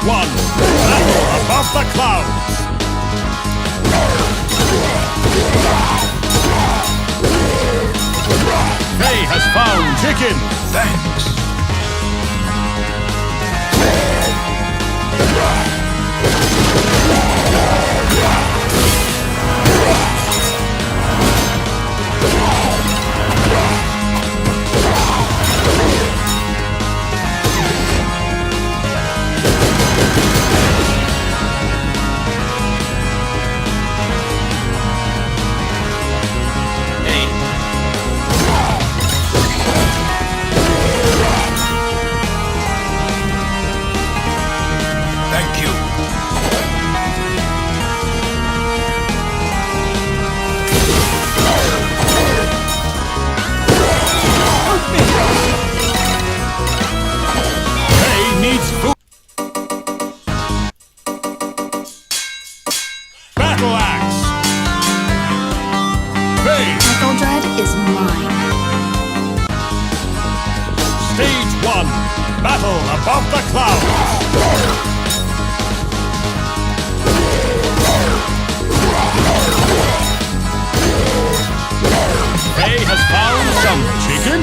1. Battle above the clouds. Faye has found chicken. Thanks. Thank you. Faye needs food. Battle axe. Faye. Eldred is mine. Stage 1. Battle above the clouds. Faye has found some chicken.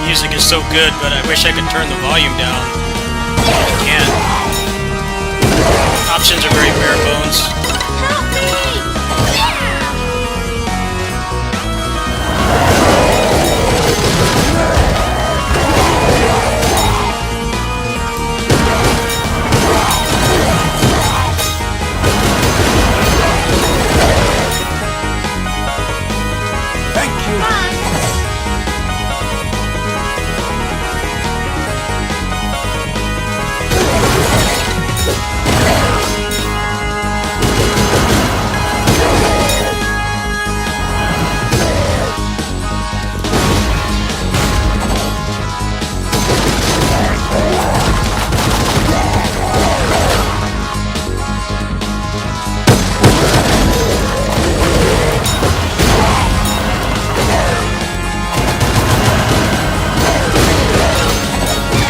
Music is so good, but I wish I could turn the volume down. I can't. Options are very bare bones. Help me! Yeah! Thank you. Run!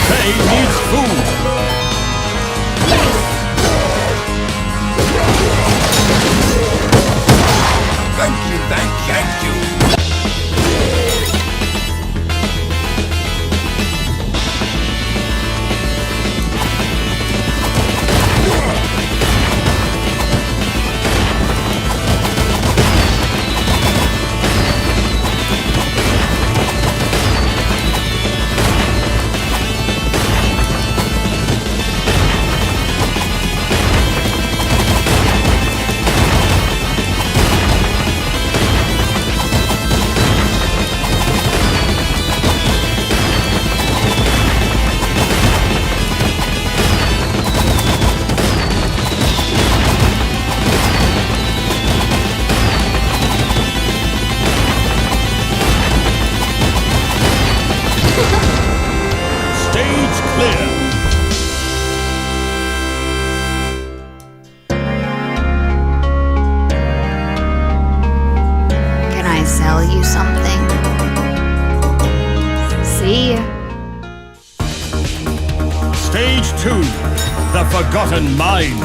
Faye needs food. Thank you. Stage clear. Can I sell you something? See ya. Stage 2. The Forgotten Mines.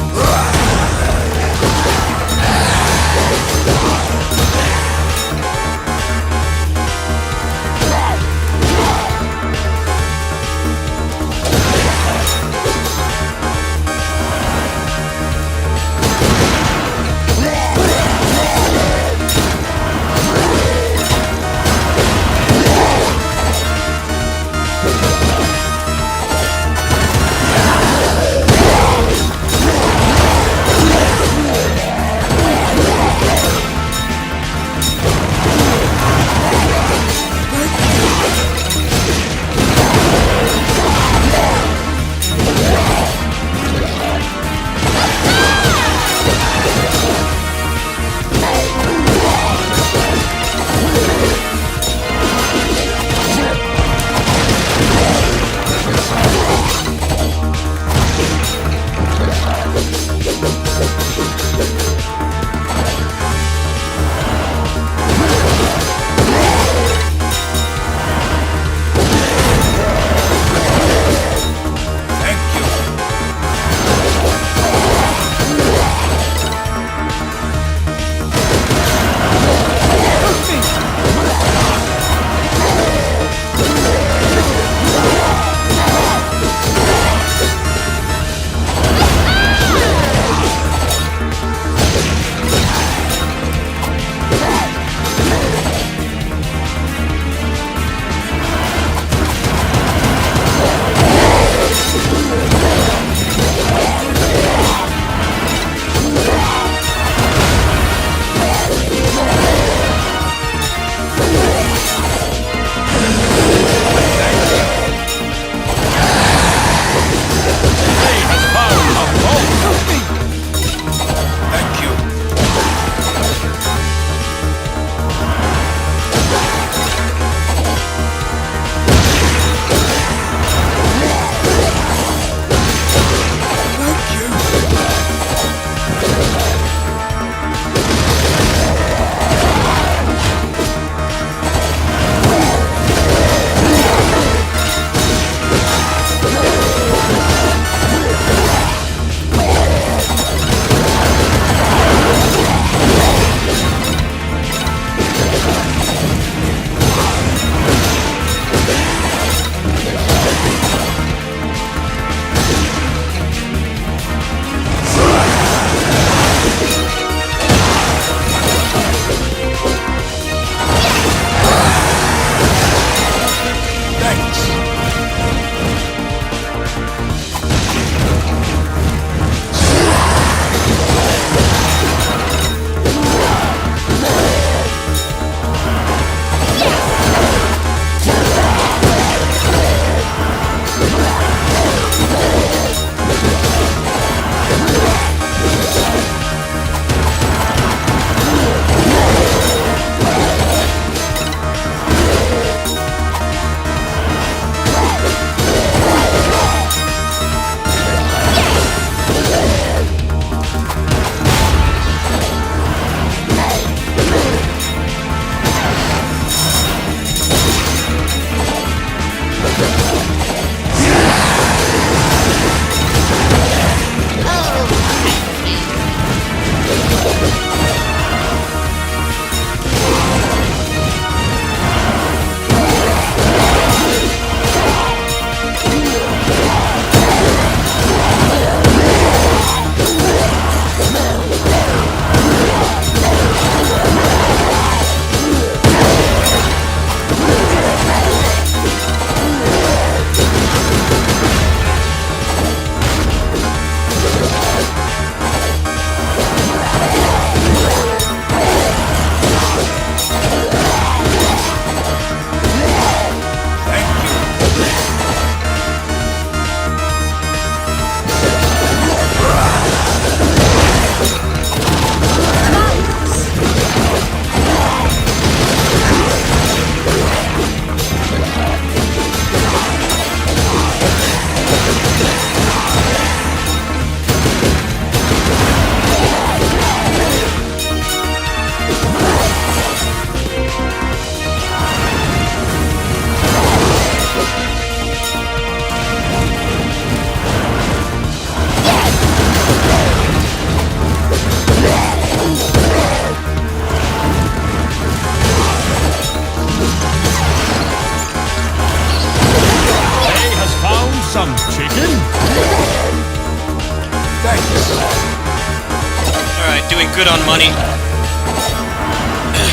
doing good on money.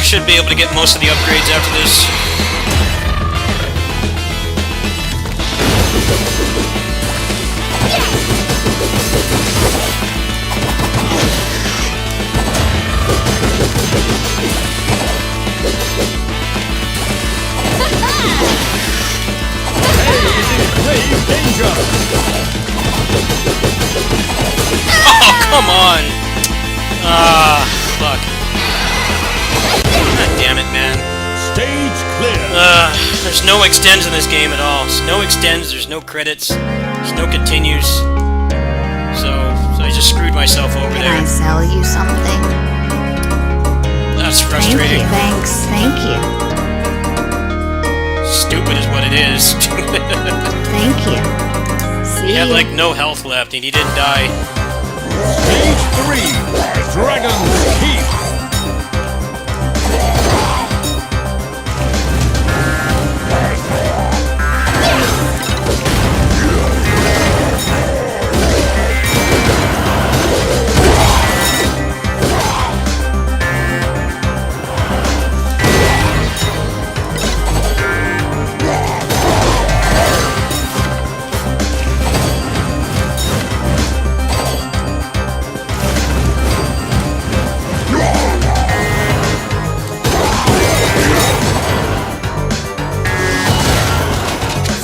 Should be able to get most of the upgrades after this. Faye is in grave danger. Oh, come on! Fuck. God damn it, man. Stage clear. There's no extends in this game at all. There's no extends, there's no credits, there's no continues. So I just screwed myself over Can there. I sell you something? That's Thank frustrating. you. Thanks. Thank you. Stupid is what it is. Thank you. See He had you. like no health left and he didn't die. Stage 3, Dragon's Keep.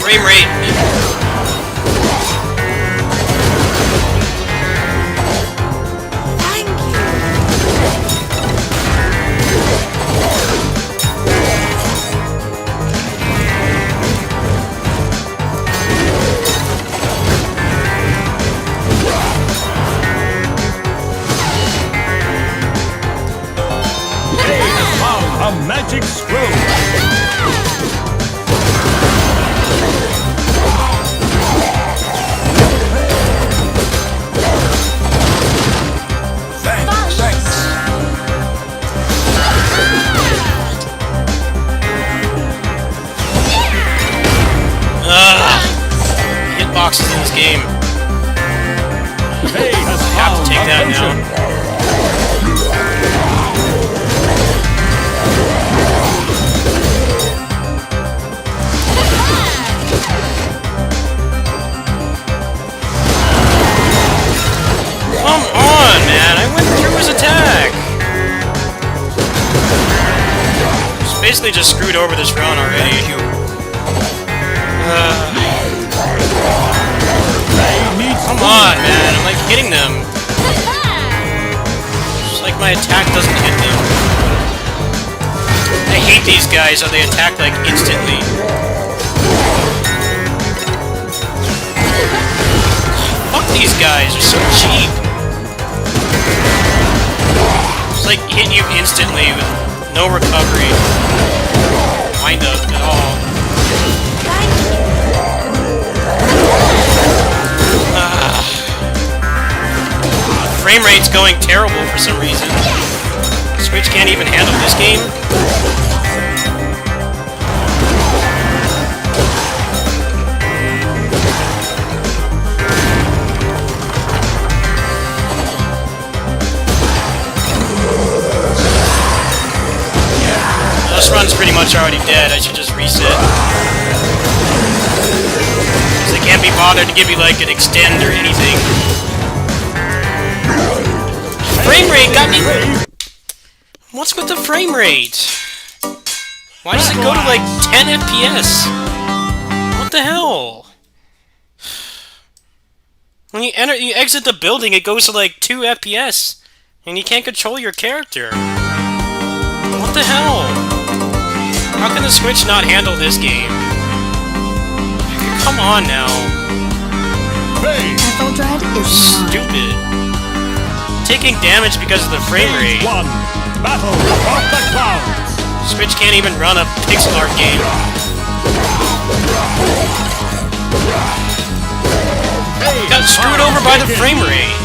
Frame rate. Thank you. Faye has found a magic scroll. Thanks. Hitboxes in this game. Faye has Have to found take a that potion. now. Come on, man! I went through his attack! Just basically just screwed over this run already. Faye needs Come on, man! I'm like hitting them. Just like my attack doesn't hit them. I hate these guys how they attack like instantly. Fuck these guys, they're so cheap. It's like hit you instantly with no recovery. Wind up at all. Frame rate's going terrible for some reason. Switch can't even handle this game. This run's pretty much already dead. I should just reset. Because they can't be bothered to give me like an extend or anything. Frame rate got me. What's with the frame rate? Why does it go to like 10 FPS? What the hell? When you exit the building, it goes to like 2 FPS, and you can't control your character. What the hell? How can the Switch not handle this game? Come on now. Faye. Etheldred is mine. Stupid. Taking damage because of the frame Stage rate. 1, Battle of the Clouds. Switch can't even run a pixel art game. Faye Got has screwed found over by the Chicken. frame rate.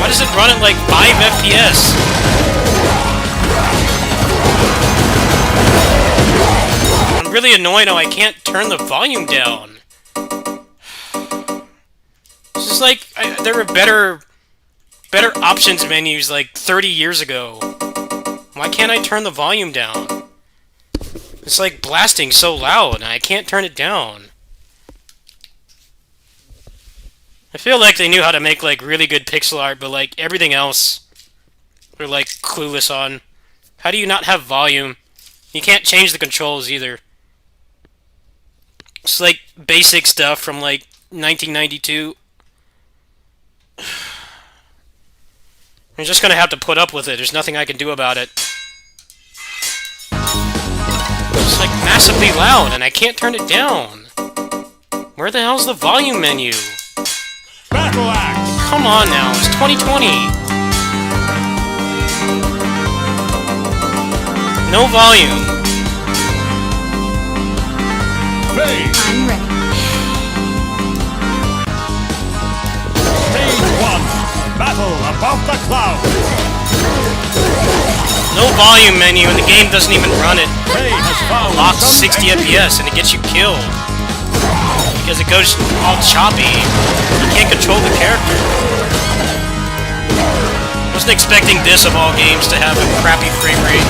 Why does it run at like 5 FPS? I'm really annoyed how I can't turn the volume down. This is like, there are better better options menus like 30 years ago. Why can't I turn the volume down? It's like blasting so loud and I can't turn it down. I feel like they knew how to make like really good pixel art, but like everything else they're like clueless on. How do you not have volume? You can't change the controls either. It's like basic stuff from like 1992. I'm just gonna have to put up with it. There's nothing I can do about it. It's like massively loud and I can't turn it down. Where the hell's the volume menu? Battle Axe! Come on now, it's 2020. No volume. Phase! I'm ready. Stage 1! Battle above the clouds! No volume menu and the game doesn't even run it. Prey has found Locks some 60 exit. FPS and it gets you killed. Because it goes all choppy. You can't control the character. Wasn't expecting this of all games to have a crappy frame rate.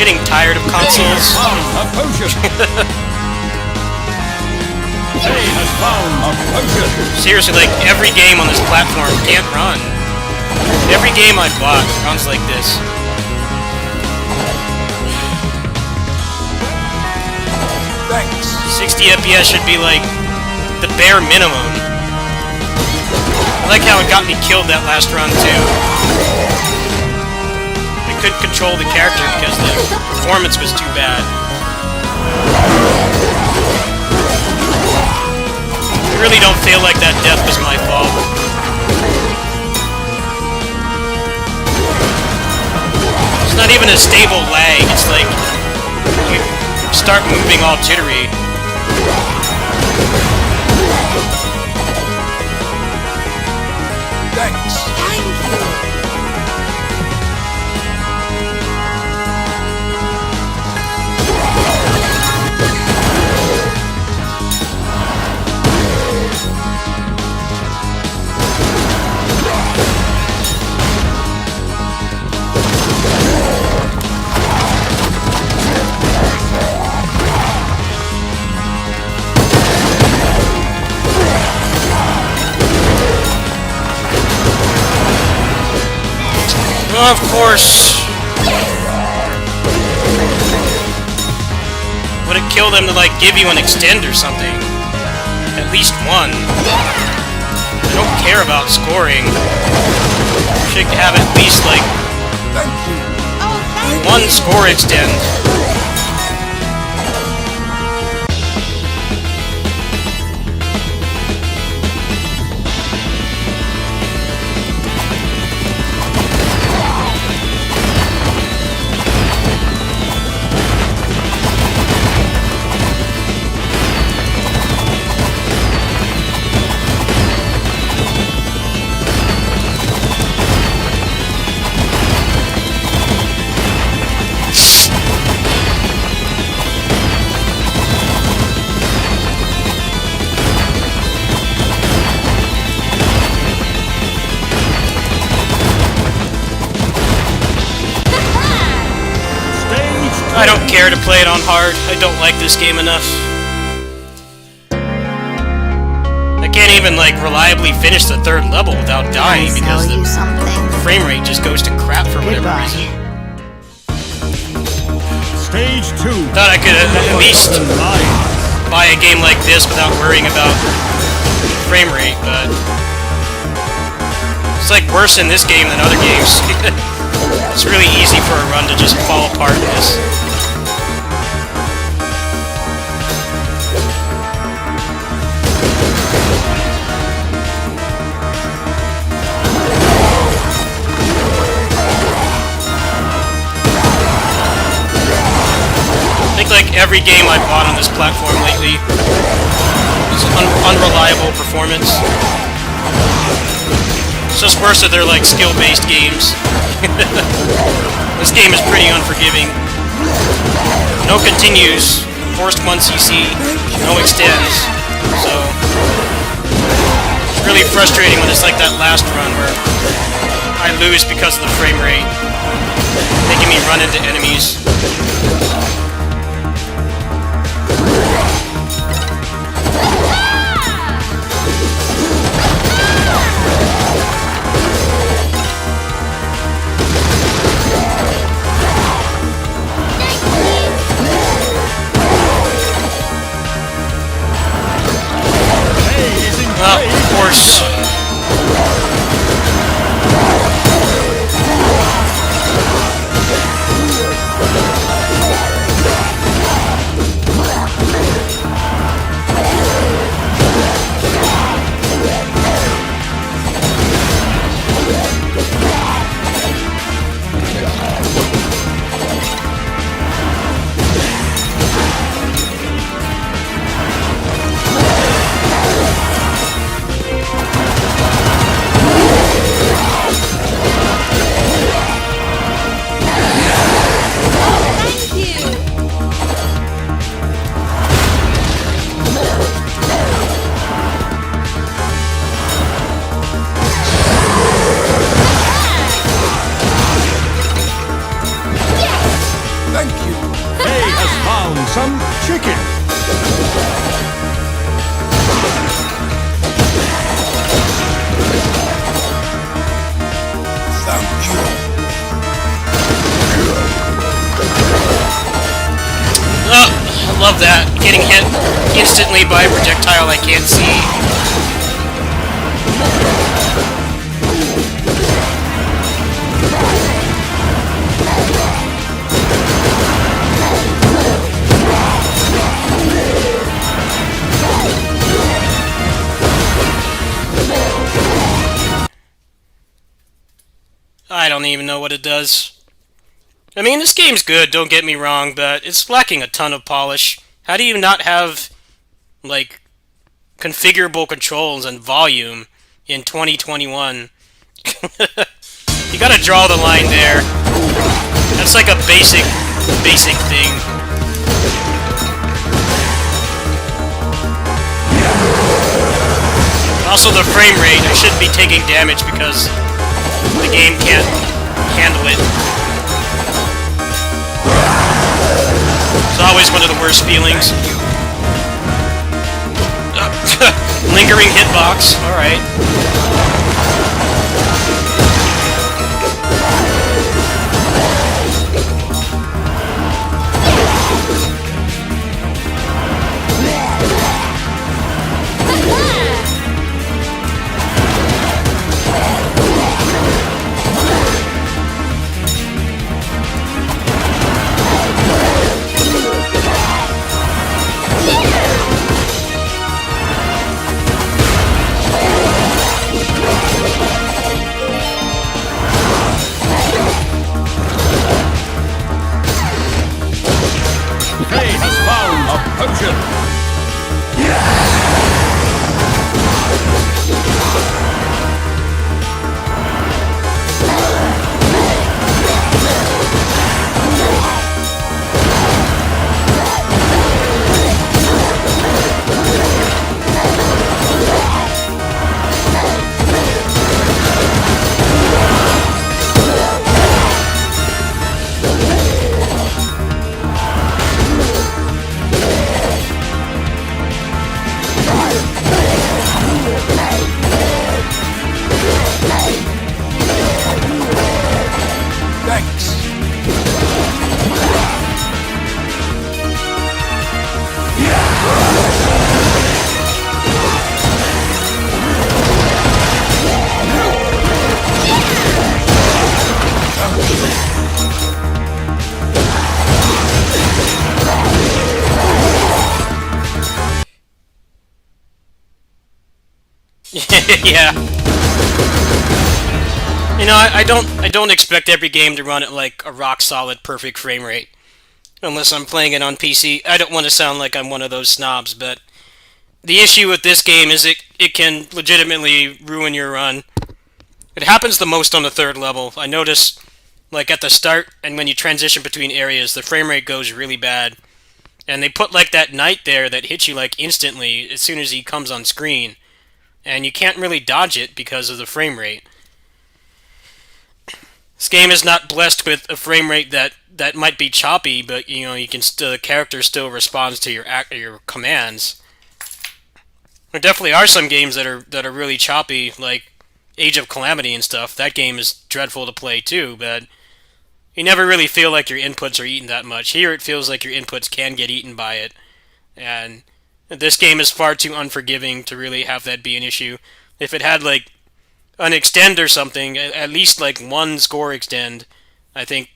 Getting tired of consoles. A potion! Prey has found a potion! Seriously, like every game on this platform can't run. Every game I bought runs like this. Thanks. 60 FPS should be like the bare minimum. I like how it got me killed that last run too. I couldn't control the character because the performance was too bad. I really don't feel like that death was my fault. It's not even a stable lag, it's like you start moving all jittery. Thanks. Of course. Would it kill them to like give you an extend or something? At least one. I don't care about scoring. Should have at least like Thank you. one score extend. I don't care to play it on hard. I don't like this game enough. I can't even like reliably finish the third level without dying I because sell you the something. frame rate just goes to crap for whatever Goodbye. reason. Stage 2! Thought I could at least buy a game like this without worrying about frame rate, but it's like worse in this game than other games. It's really easy for a run to just fall apart in this. I think like every game I've bought on this platform lately is unreliable performance. It's just worse that they're like skill-based games. This game is pretty unforgiving. No continues, forced 1cc, no extends, so It's really frustrating when it's like that last run where I lose because of the frame rate, making me run into enemies. Of course. Thank you. Faye has found some chicken. Thank you. Oh, I love that. Getting hit instantly by a projectile I can't see. I don't even know what it does. I mean, this game's good, don't get me wrong, but it's lacking a ton of polish. How do you not have, like, configurable controls and volume in 2021? You gotta draw the line there. That's like a basic thing. Also, the frame rate. I shouldn't be taking damage because the game can't handle it. It's always one of the worst feelings. Lingering hitbox. Alright. Faye has found a potion. Thanks. Yeah. You know, I don't expect every game to run at like a rock solid perfect frame rate. Unless I'm playing it on PC. I don't want to sound like I'm one of those snobs, but the issue with this game is it can legitimately ruin your run. It happens the most on the third level. I notice, like at the start and when you transition between areas, the frame rate goes really bad. And they put like that knight there that hits you like instantly as soon as he comes on screen. and you can't really dodge it because of the frame rate. This game is not blessed with a frame rate that might be choppy, but you know you can the character still responds to your commands. There definitely are some games that are really choppy, like Age of Calamity and stuff. That game is dreadful to play too, but you never really feel like your inputs are eaten that much. Here it feels like your inputs can get eaten by it, and this game is far too unforgiving to really have that be an issue. If it had like an extend or something, at least like one score extend, I think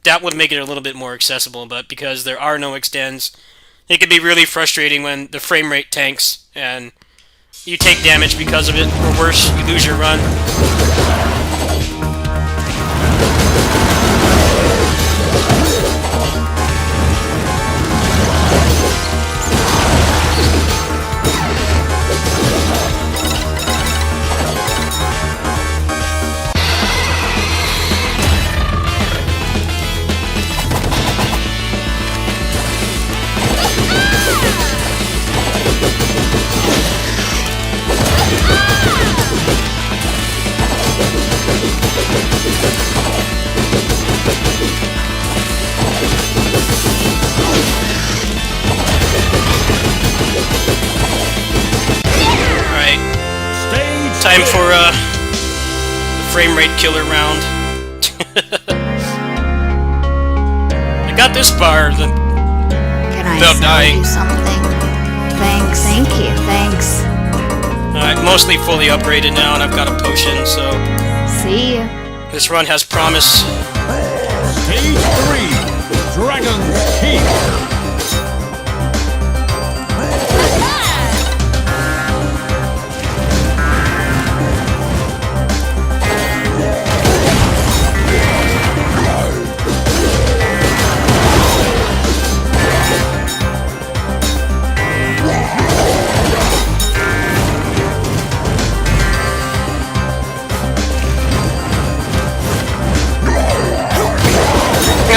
that would make it a little bit more accessible, but because there are no extends, it can be really frustrating when the frame rate tanks and you take damage because of it, or worse, you lose your run. Time for the frame rate killer round. I got this far Can I without sell dying. you something? Thanks. Thank you. Thanks. I'm mostly fully upgraded now, and I've got a potion, so See you. this run has promise. Stage 3, Dragon's Keep.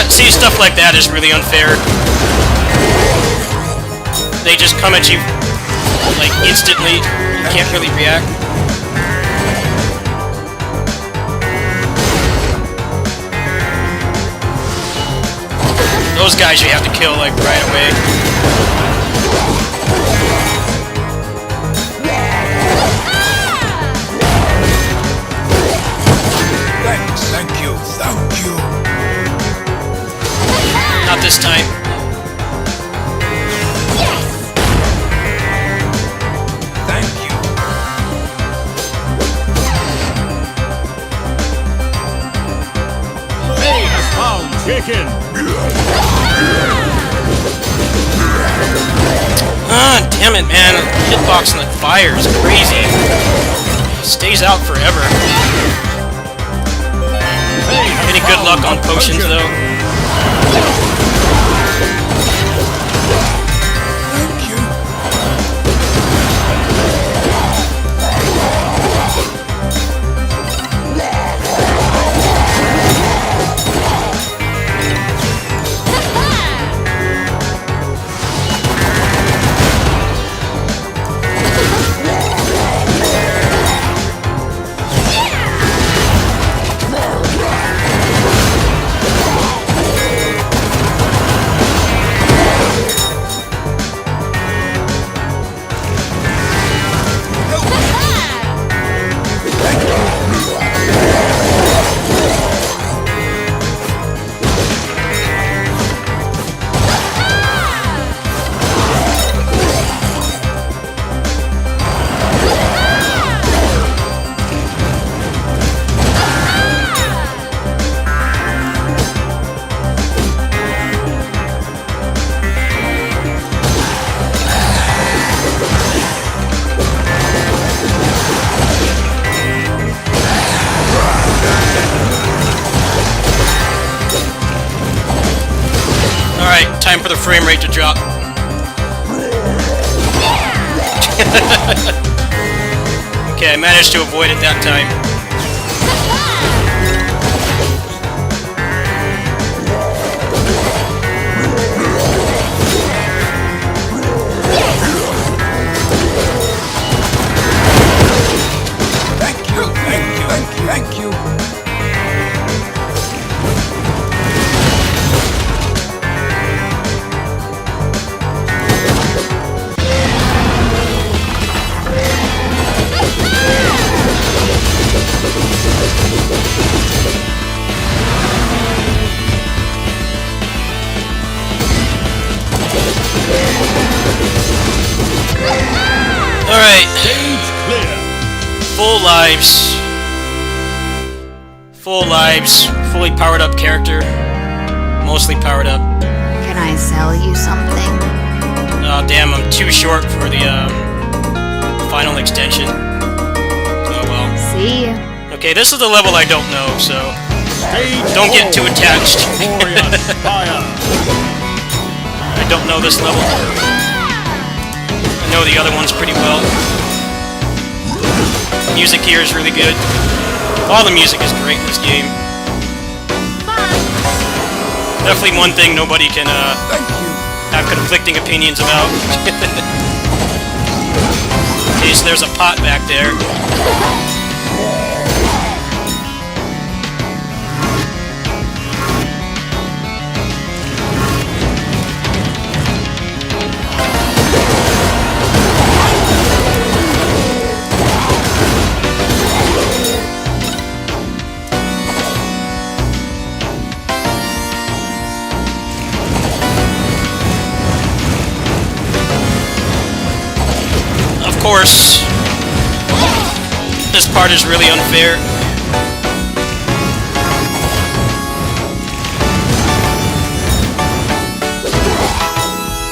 See, stuff like that is really unfair. They just come at you, like, instantly. You can't really react. Those guys you have to kill, like, right away. Thank you. Not this time. Thank you. Faye has found chicken. Ah, damn it, man. Hitbox on the fire is crazy. Stays out forever. Faye has Any good found luck on a potions, potion. though? Thank you. Alright, time for the frame rate to drop. Okay, I managed to avoid it that time. Alright, Stage clear. full lives. Full lives, fully powered up character. Mostly powered up. Can I sell you something? Oh damn, I'm too short for the final extension. Oh well. See you. Okay, this is the level I don't know, so Stage don't get too four. attached. Victoria Spire. I don't know this level. I know the other ones pretty well. Music here is really good. All the music is great in this game. Definitely one thing nobody can Thank you. have conflicting opinions about. Okay, so there's a pot back there. Of course, this part is really unfair.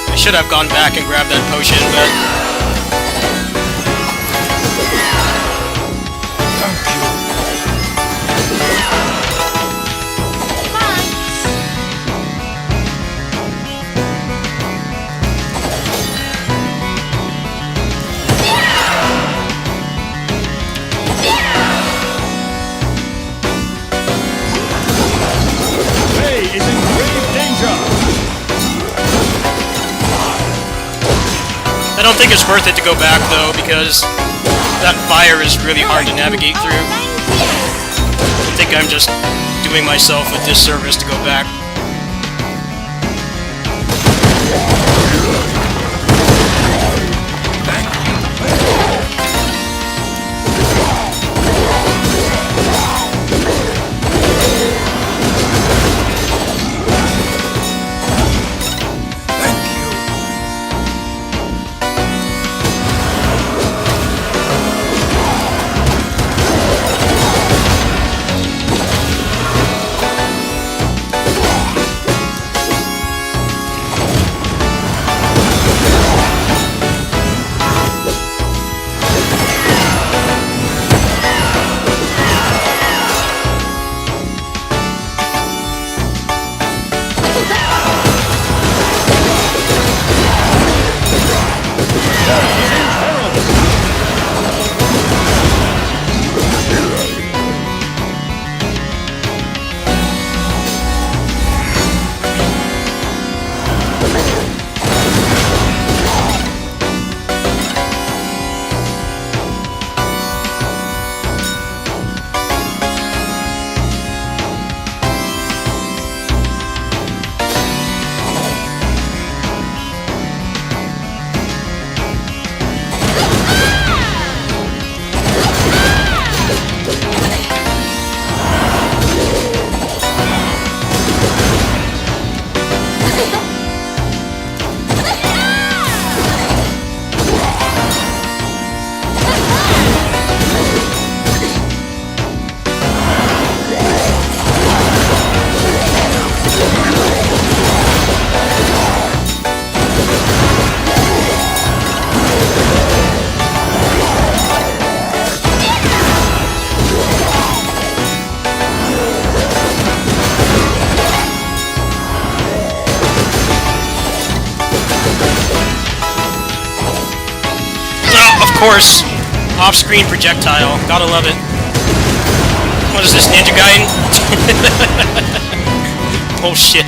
I should have gone back and grabbed that potion, but Faye is in grave danger. I don't think it's worth it to go back though, because that fire is really hard to navigate through. I think I'm just doing myself a disservice to go back. Thank you. Of course, off-screen projectile. Gotta love it. What is this, Ninja Gaiden? Oh shit.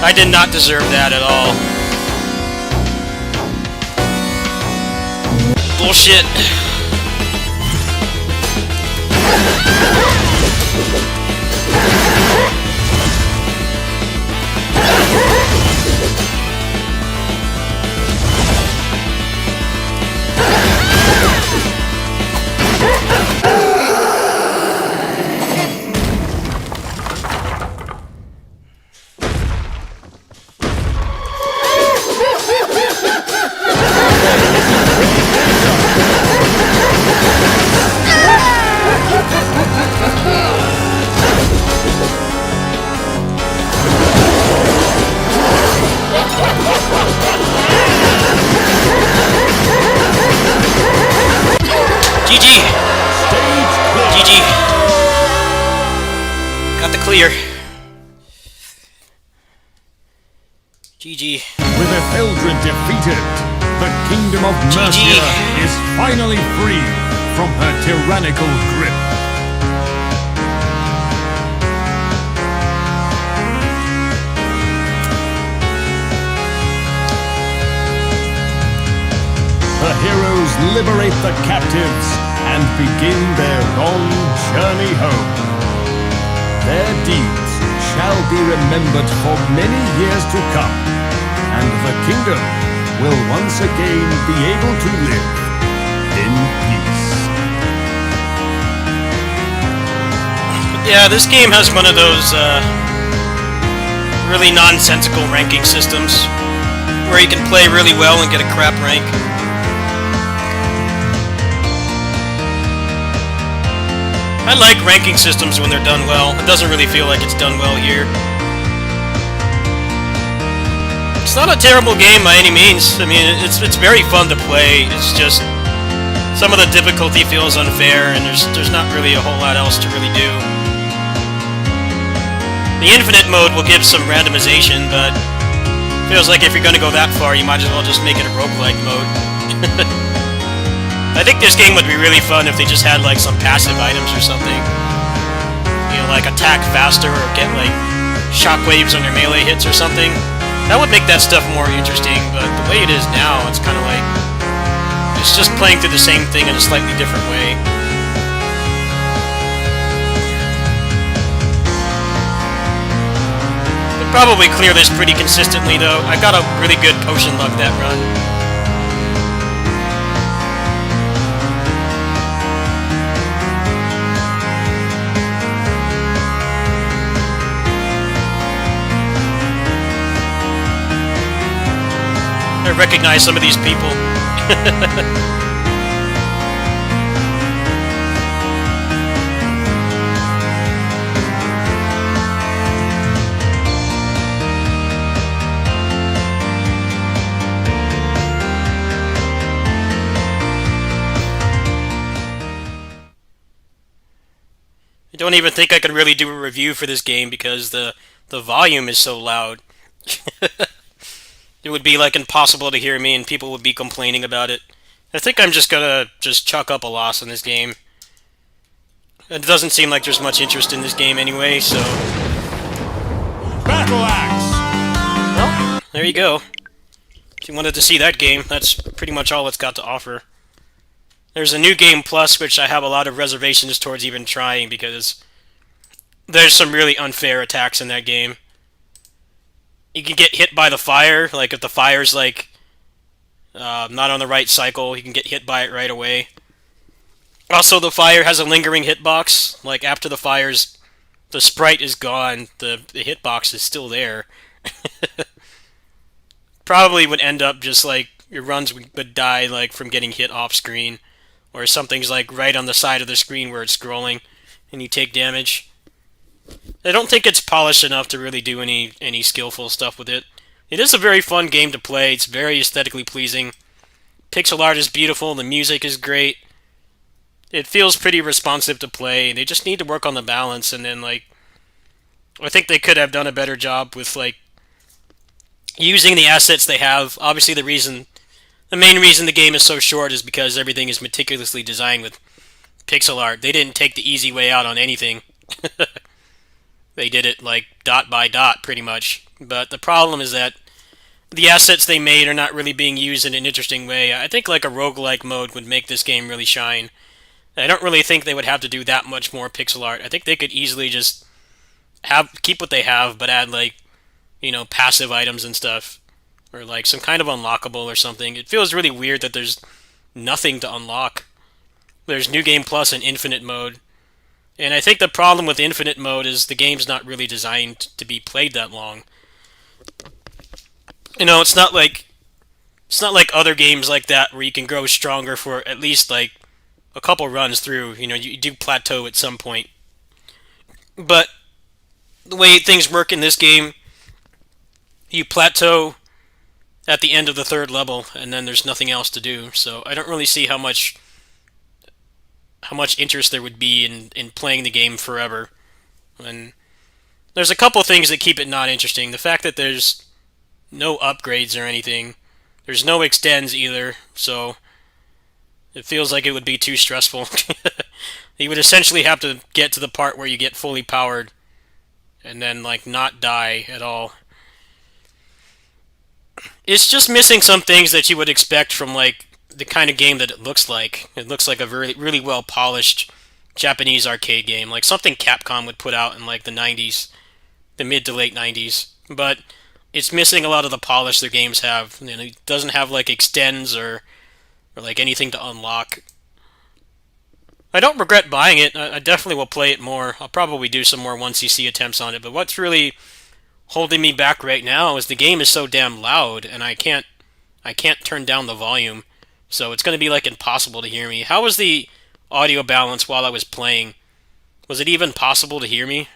I did not deserve that at all. Bullshit. Stage clear. GG. Got the clear. GG. With Etheldred defeated, the Kingdom of Mercia is finally free from her tyrannical grip. The heroes liberate the captives and begin their long journey home. Their deeds shall be remembered for many years to come, and the kingdom will once again be able to live in peace. Yeah, this game has one of those really nonsensical ranking systems where you can play really well and get a crap rank. I like ranking systems when they're done well. It doesn't really feel like it's done well here. It's not a terrible game by any means. I mean, it's very fun to play. It's just some of the difficulty feels unfair, and there's not really a whole lot else to really do. The infinite mode will give some randomization, but feels like if you're going to go that far, you might as well just make it a roguelike mode. I think this game would be really fun if they just had like some passive items or something. You know, like attack faster or get like shockwaves on your melee hits or something. That would make that stuff more interesting, but the way it is now, it's kind of like it's just playing through the same thing in a slightly different way. I'd probably clear this pretty consistently though. I got a really good potion luck that run. I recognize some of these people. I don't even think I could really do a review for this game because the volume is so loud. It would be like impossible to hear me and people would be complaining about it. I think I'm just gonna chalk up a loss in this game. It doesn't seem like there's much interest in this game anyway, so... Battle Axe! Well, there you go. If you wanted to see that game, that's pretty much all it's got to offer. There's a New Game Plus, which I have a lot of reservations towards even trying, because there's some really unfair attacks in that game. You can get hit by the fire, like if the fire's like not on the right cycle, you can get hit by it right away. Also, the fire has a lingering hitbox. Like after the sprite is gone, the hitbox is still there. Probably would end up just like your runs would die like from getting hit off screen, or something's like right on the side of the screen where it's scrolling, and you take damage. I don't think it's polished enough to really do any skillful stuff with it. It is a very fun game to play. It's very aesthetically pleasing. Pixel art is beautiful. The music is great. It feels pretty responsive to play. They just need to work on the balance, and then like I think they could have done a better job with like using the assets they have. Obviously, the main reason the game is so short is because everything is meticulously designed with pixel art. They didn't take the easy way out on anything. They did it like dot by dot pretty much. But the problem is that the assets they made are not really being used in an interesting way. I think like a roguelike mode would make this game really shine. I don't really think they would have to do that much more pixel art. I think they could easily just keep what they have, but add like, you know, passive items and stuff, or like some kind of unlockable or something. It feels really weird that there's nothing to unlock. There's New Game Plus and Infinite mode. And I think the problem with Infinite mode is the game's not really designed to be played that long. You know, it's not like other games like that where you can grow stronger for at least like a couple runs through. You know, you do plateau at some point. But the way things work in this game, you plateau at the end of the third level, and then there's nothing else to do. So I don't really see how much how much interest there would be in playing the game forever. And there's a couple things that keep it not interesting. The fact that there's no upgrades or anything. There's no extends either, so it feels like it would be too stressful. You would essentially have to get to the part where you get fully powered and then like not die at all. It's just missing some things that you would expect from like the kind of game that it looks like. It looks like a really really well polished Japanese arcade game, like something Capcom would put out in like the 90s, the mid to late 90s. But it's missing a lot of the polish their games have. You know, it doesn't have like extends or like anything to unlock. I don't regret buying it. I definitely will play it more. I'll probably do some more 1cc attempts on it. But what's really holding me back right now is the game is so damn loud, and I can't turn down the volume. So it's going to be like impossible to hear me. How was the audio balance while I was playing? Was it even possible to hear me?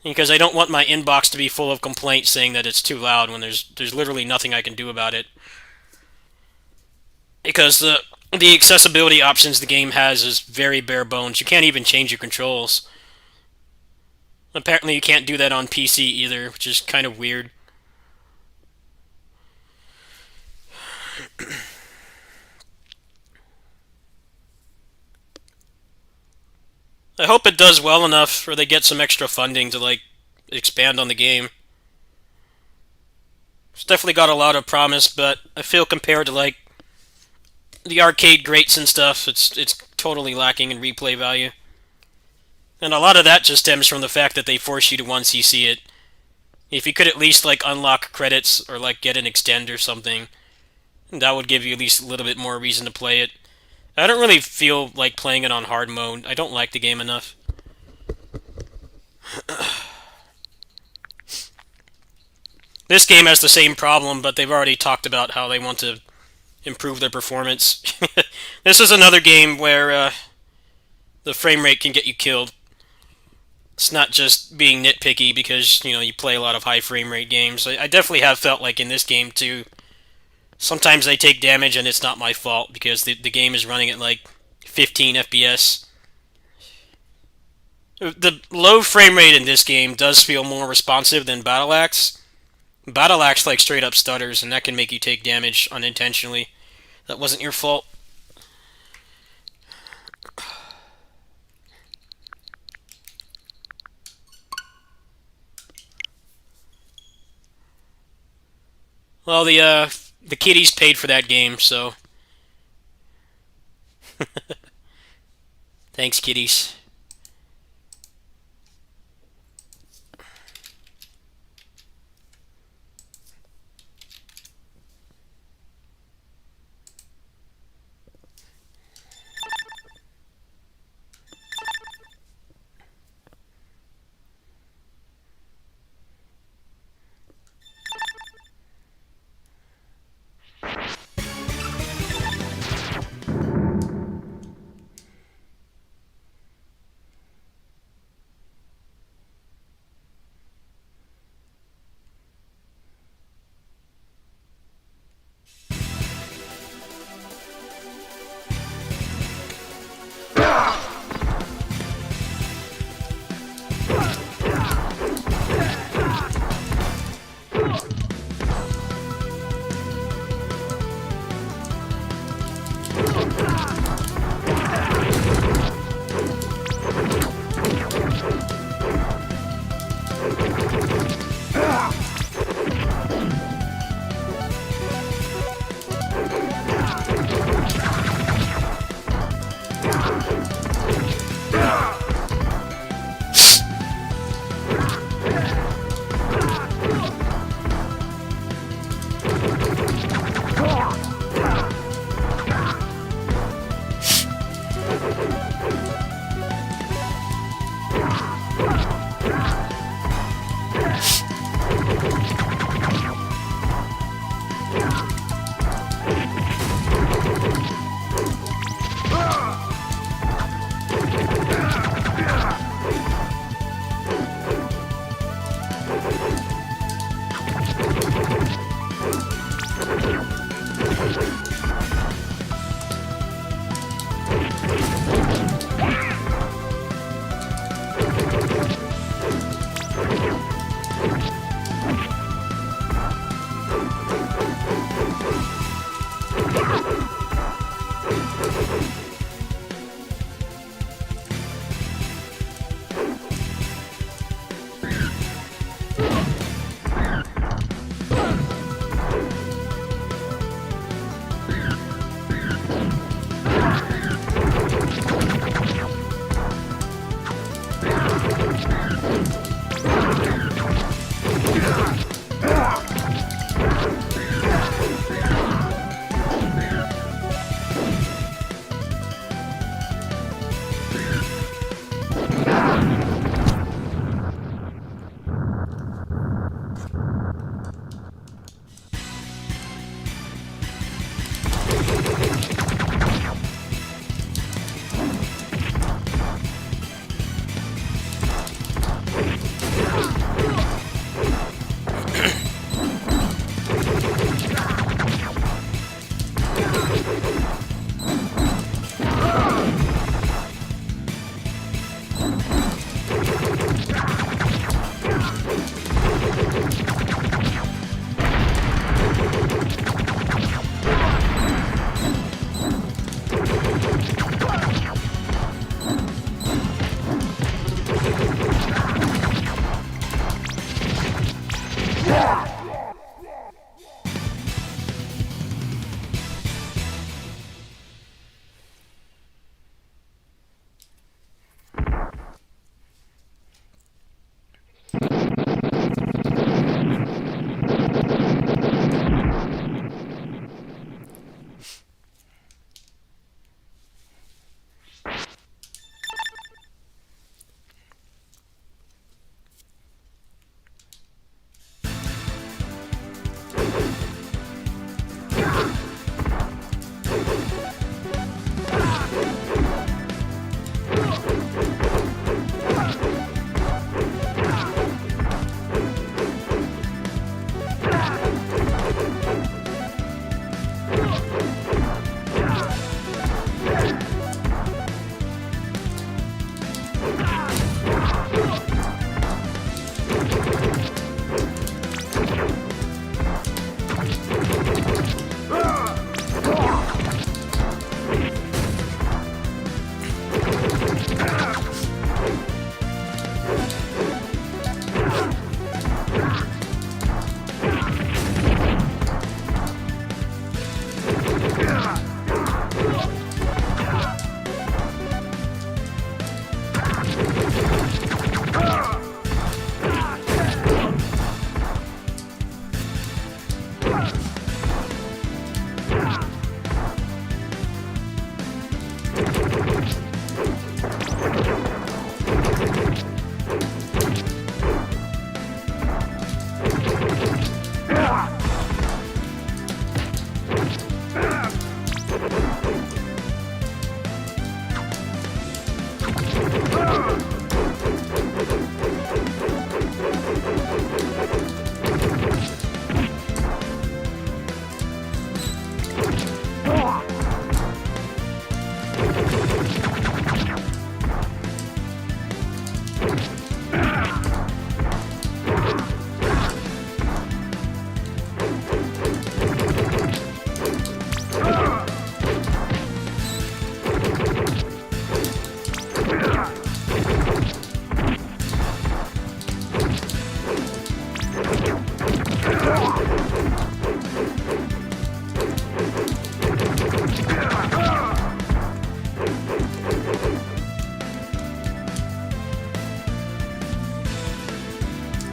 Because I don't want my inbox to be full of complaints saying that it's too loud when there's literally nothing I can do about it. Because the accessibility options the game has is very bare bones. You can't even change your controls. Apparently you can't do that on PC either, which is kind of weird. I hope it does well enough or they get some extra funding to like expand on the game. It's definitely got a lot of promise, but I feel compared to like the arcade greats and stuff, it's totally lacking in replay value. And a lot of that just stems from the fact that they force you to 1cc it. If you could at least like unlock credits or like get an extend or something, that would give you at least a little bit more reason to play it. I don't really feel like playing it on hard mode. I don't like the game enough. This game has the same problem, but they've already talked about how they want to improve their performance. This is another game where the frame rate can get you killed. It's not just being nitpicky because, you know, you play a lot of high frame rate games. I definitely have felt like in this game too, sometimes I take damage and it's not my fault because the game is running at like 15 FPS. The low frame rate in this game does feel more responsive than Battle Axe. Battle Axe like straight up stutters, and that can make you take damage unintentionally. That wasn't your fault. Well, the kiddies paid for that game, so thanks, kiddies.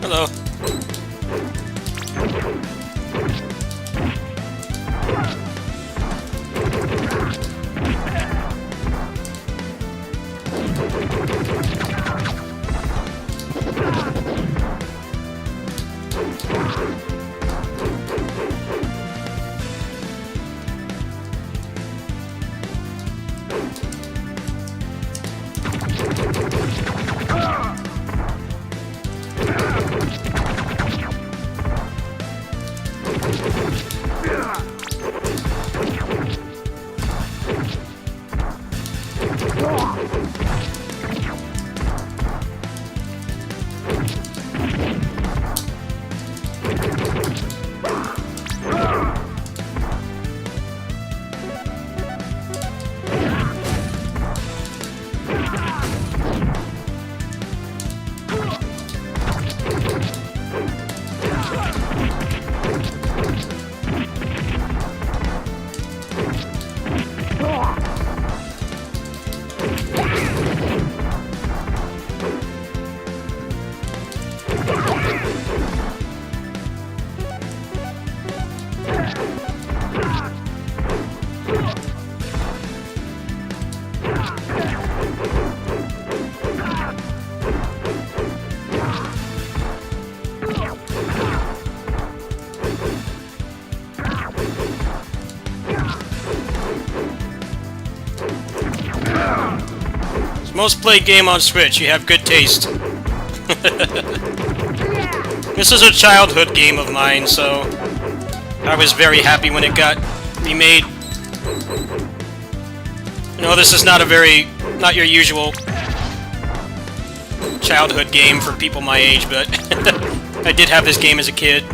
Hello. Most played game on Switch, you have good taste. This is a childhood game of mine, so I was very happy when it got remade. You know, this is not your usual childhood game for people my age, but I did have this game as a kid.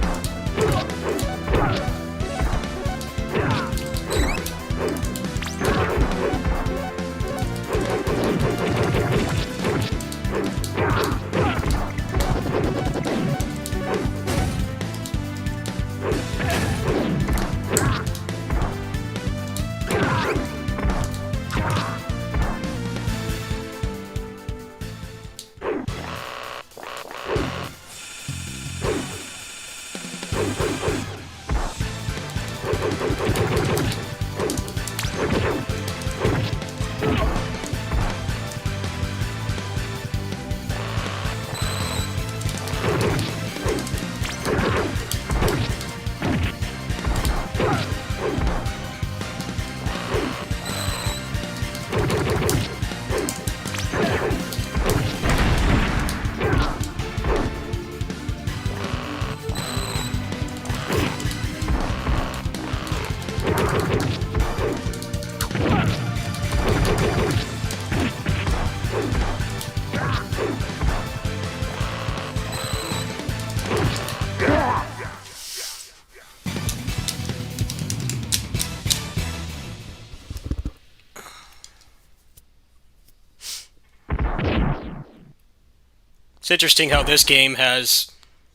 It's interesting how this game has...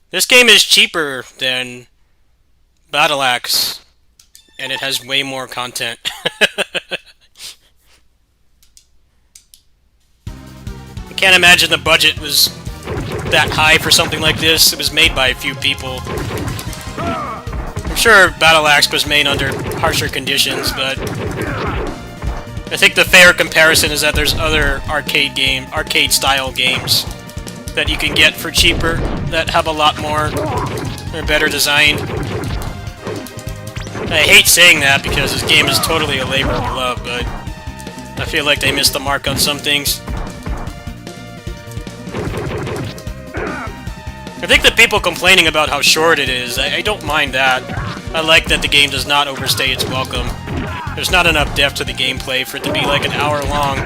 This game is cheaper than Battle Axe, and it has way more content. I can't imagine the budget was that high for something like this. It was made by a few people. I'm sure Battle Axe was made under harsher conditions, but I think the fair comparison is that there's other arcade-style games that you can get for cheaper that have a lot more, they're better designed. I hate saying that because this game is totally a labor of love, but I feel like they missed the mark on some things. I think the people complaining about how short it is, I don't mind that. I like that the game does not overstay its welcome. There's not enough depth to the gameplay for it to be like an hour long.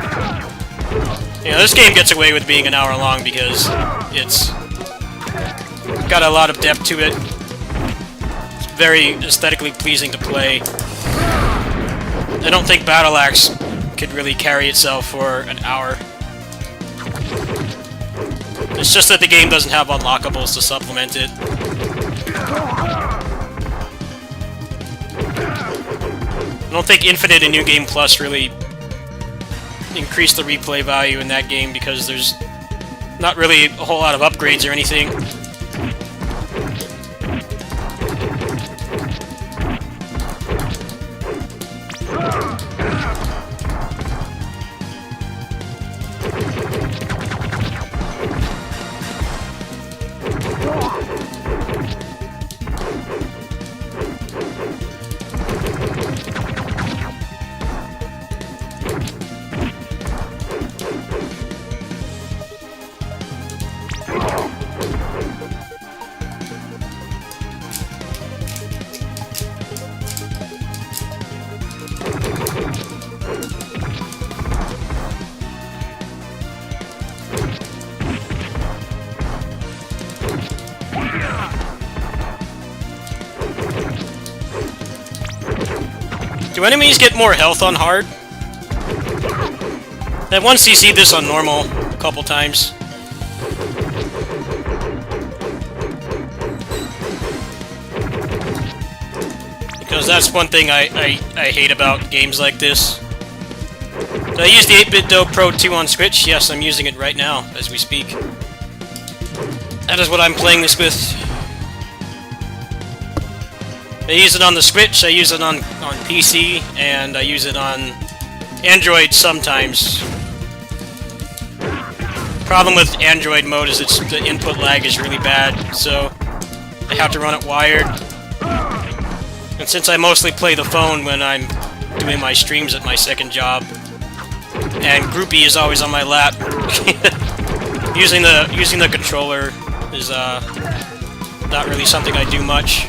You know, this game gets away with being an hour long because it's got a lot of depth to it. It's very aesthetically pleasing to play. I don't think Battle Axe could really carry itself for an hour. It's just that the game doesn't have unlockables to supplement it. I don't think Infinite and New Game Plus really increase the replay value in that game because there's not really a whole lot of upgrades or anything. Do enemies get more health on hard? I've once CC'd this on normal a couple times. Because that's one thing I hate about games like this. Do I use the 8BitDo Pro 2 on Switch? Yes, I'm using it right now, as we speak. That is what I'm playing this with. I use it on the Switch, I use it on PC, and I use it on Android sometimes. Problem with Android mode is the input lag is really bad, so I have to run it wired. And since I mostly play the phone when I'm doing my streams at my second job, and Groupie is always on my lap, using the controller is not really something I do much.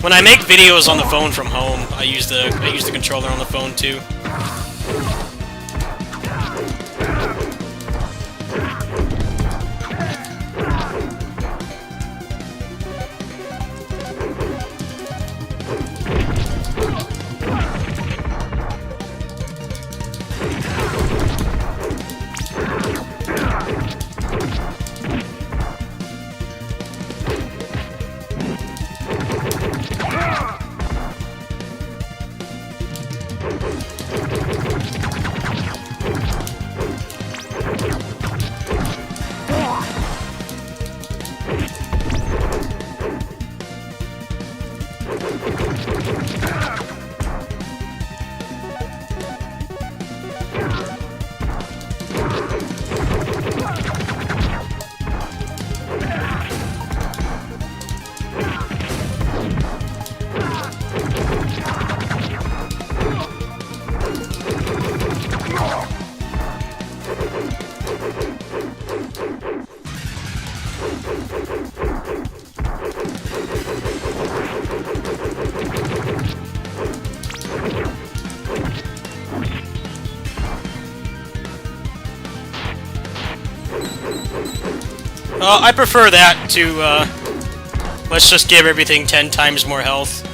When I make videos on the phone from home, I use the controller on the phone too. I prefer that to, let's just give everything 10 times more health.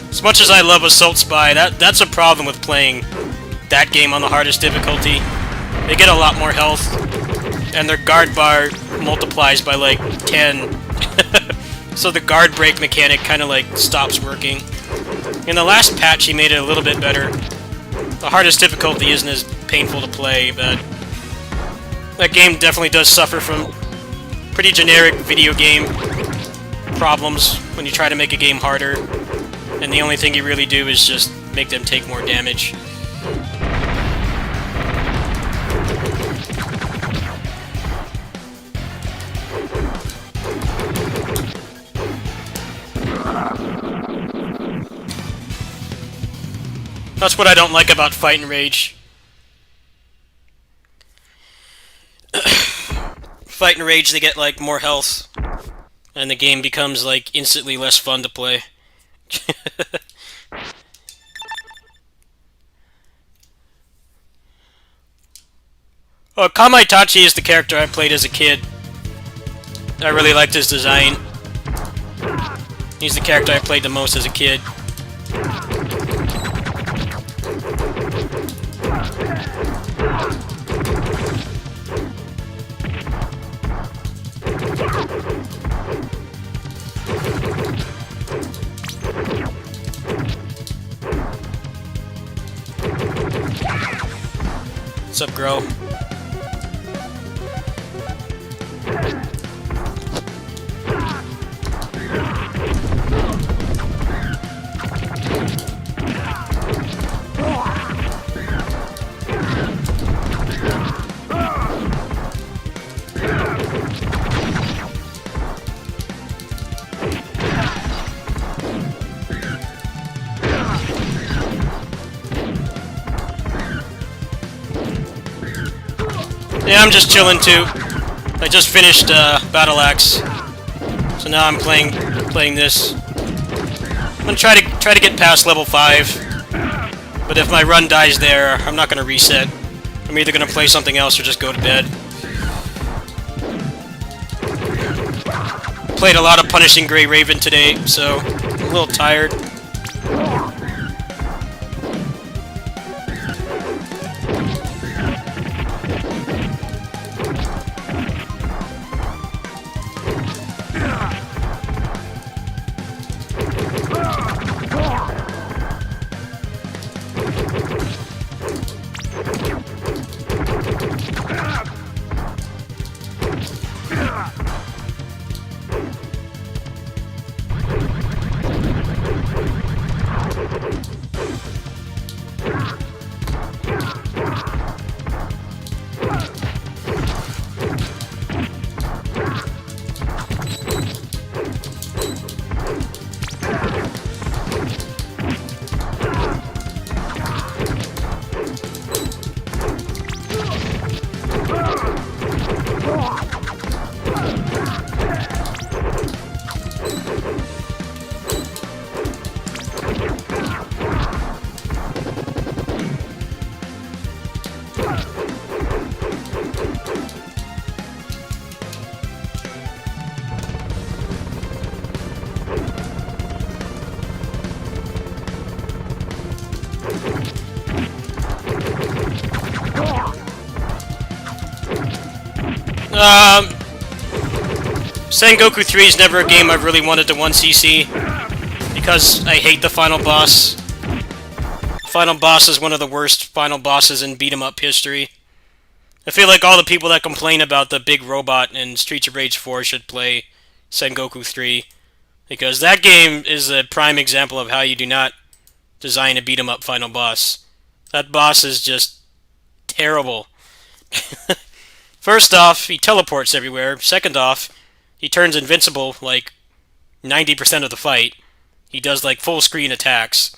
As much as I love Assault Spy, that's a problem with playing that game on the hardest difficulty. They get a lot more health, and their guard bar multiplies by like 10. So the guard break mechanic kind of like stops working. In the last patch, he made it a little bit better. The hardest difficulty isn't as painful to play, but that game definitely does suffer from pretty generic video game problems when you try to make a game harder, and the only thing you really do is just make them take more damage. That's what I don't like about Fight and Rage. Fight and Rage, they get like more health, and the game becomes like instantly less fun to play. Oh, Kamaitachi is the character I played as a kid. I really liked his design. He's the character I played the most as a kid. What's up, Grow? Yeah, I'm just chilling too. I just finished Battle Axe, so now I'm playing this. I'm gonna try to get past level 5, but if my run dies there, I'm not gonna reset. I'm either gonna play something else or just go to bed. Played a lot of Punishing Gray Raven today, so I'm a little tired. Sengoku 3 is never a game I've really wanted to 1cc because I hate the final boss. Final boss is one of the worst final bosses in beat-em-up history. I feel like all the people that complain about the big robot in Streets of Rage 4 should play Sengoku 3, because that game is a prime example of how you do not design a beat-em-up final boss. That boss is just terrible. First off, he teleports everywhere. Second off, he turns invincible like 90% of the fight. He does like full screen attacks.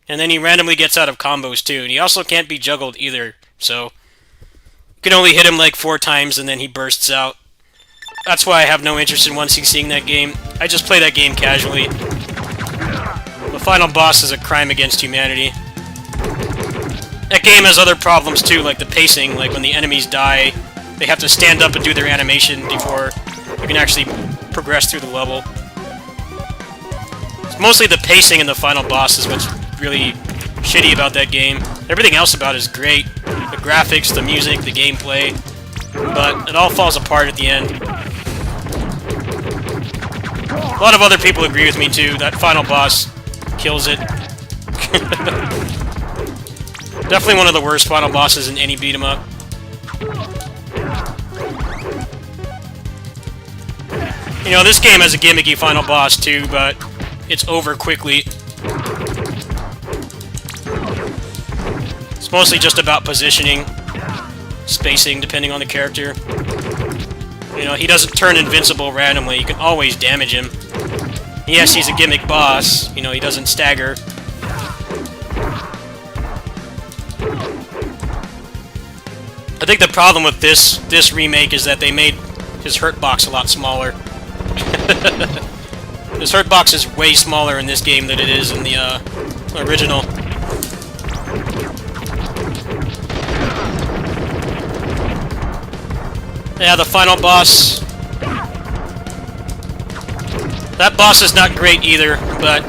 And then he randomly gets out of combos too. And he also can't be juggled either. So you can only hit him like 4 times and then he bursts out. That's why I have no interest in 1cc that game. I just play that game casually. The final boss is a crime against humanity. That game has other problems too, like the pacing. Like when the enemies die, they have to stand up and do their animation before you can actually progress through the level. It's mostly the pacing in the final boss is what's really shitty about that game. Everything else about it is great. The graphics, the music, the gameplay, but it all falls apart at the end. A lot of other people agree with me too. That final boss kills it. Definitely one of the worst final bosses in any beat 'em up. You know, this game has a gimmicky final boss too, but it's over quickly. It's mostly just about positioning, spacing, depending on the character. You know, he doesn't turn invincible randomly. You can always damage him. Yes, he's a gimmick boss. You know, he doesn't stagger. I think the problem with this remake is that they made his hurt box a lot smaller. His hurt box is way smaller in this game than it is in the original. Yeah, the final boss. That boss is not great either, but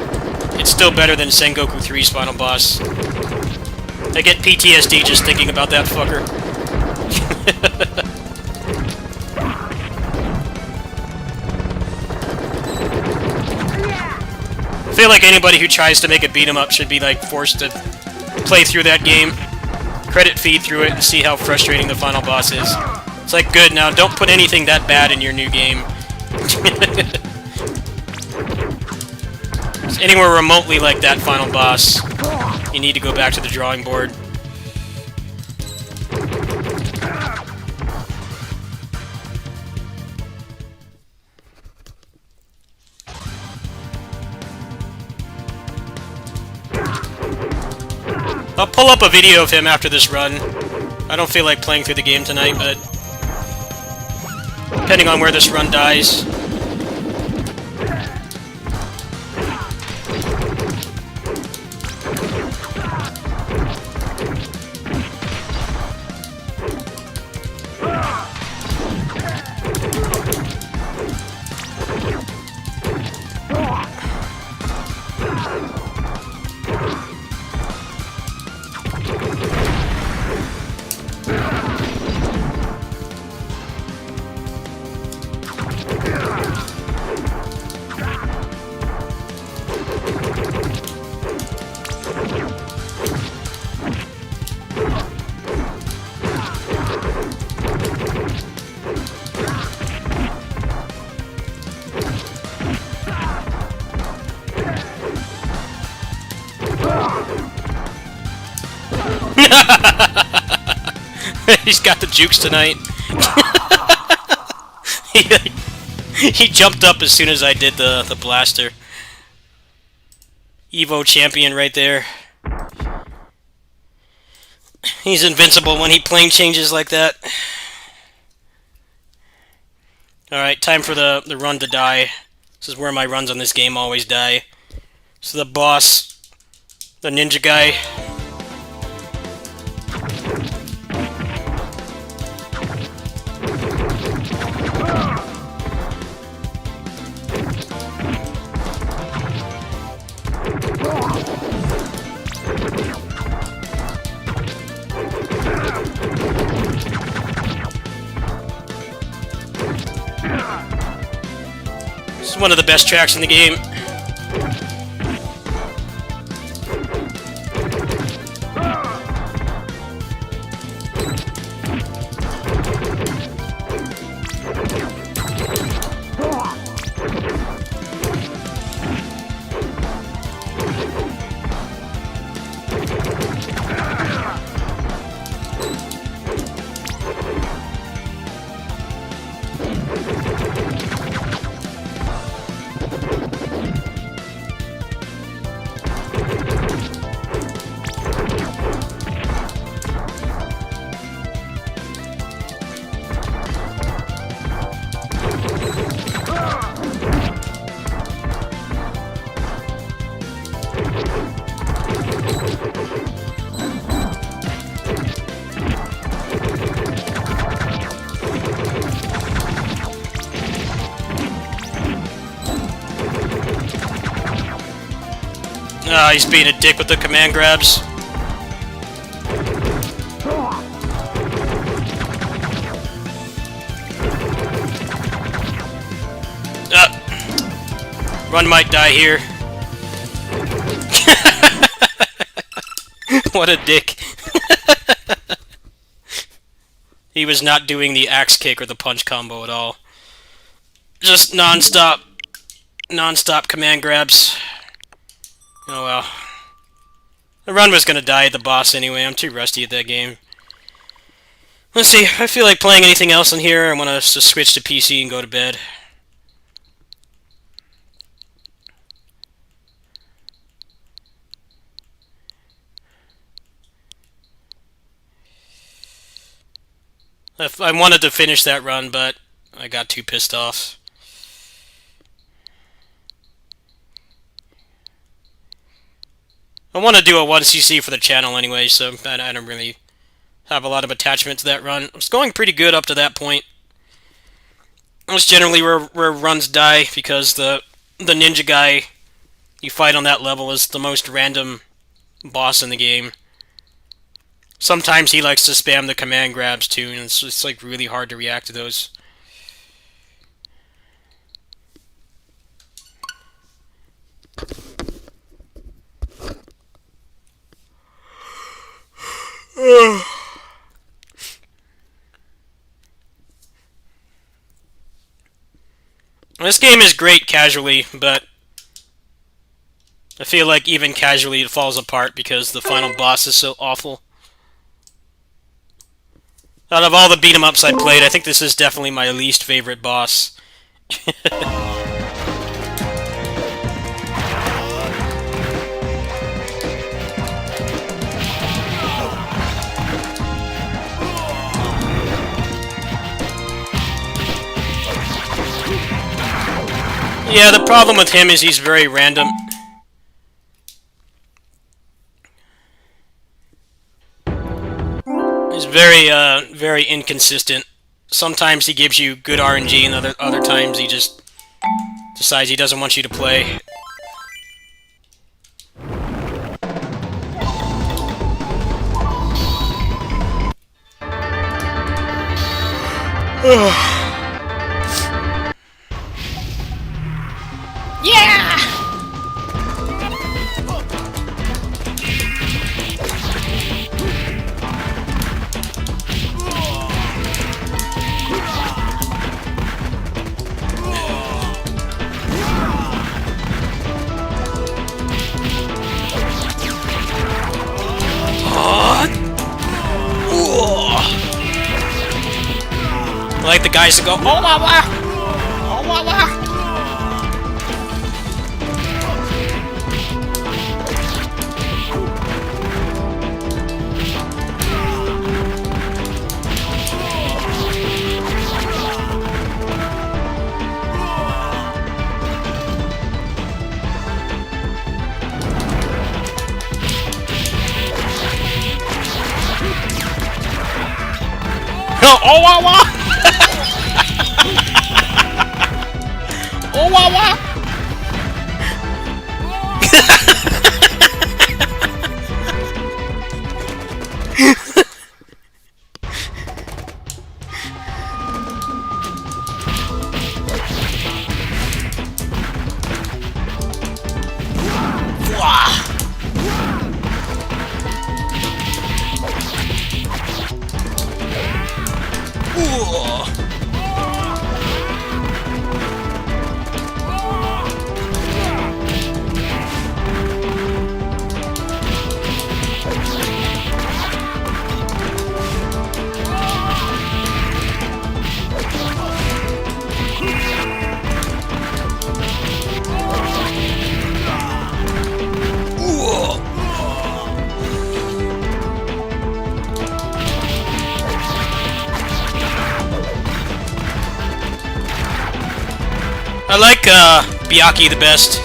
it's still better than Sengoku 3's final boss. I get PTSD just thinking about that fucker. I feel like anybody who tries to make a beat 'em up should be like forced to play through that game, credit feed through it, and see how frustrating the final boss is. It's like, good, now don't put anything that bad in your new game. If it's anywhere remotely like that final boss, you need to go back to the drawing board. I'll pull up a video of him after this run. I don't feel like playing through the game tonight, but depending on where this run dies. He's got the jukes tonight. he jumped up as soon as I did the blaster. Evo champion right there. He's invincible when he plane changes like that. Alright, time for the run to die. This is where my runs on this game always die. So the boss, the ninja guy. This is one of the best tracks in the game. He's being a dick with the command grabs. Run might die here. What a dick. He was not doing the axe kick or the punch combo at all. Just non-stop command grabs. Oh well. The run was gonna die at the boss anyway. I'm too rusty at that game. Let's see. I feel like playing anything else in here. I want to just switch to PC and go to bed. I wanted to finish that run, but I got too pissed off. I want to do a 1cc for the channel anyway, so I don't really have a lot of attachment to that run. It was going pretty good up to that point. That's generally where runs die, because the ninja guy you fight on that level is the most random boss in the game. Sometimes he likes to spam the command grabs too, and it's like really hard to react to those. This game is great casually, but I feel like even casually it falls apart because the final boss is so awful. Out of all the beat-em-ups I played, I think this is definitely my least favorite boss. Yeah, the problem with him is he's very random. He's very inconsistent. Sometimes he gives you good RNG, and other times he just decides he doesn't want you to play. Yeah! I like the guys that go, oh wah wah! Oh wah wah! Oh wah wah! Oh wah wah! I like Byakuya the best.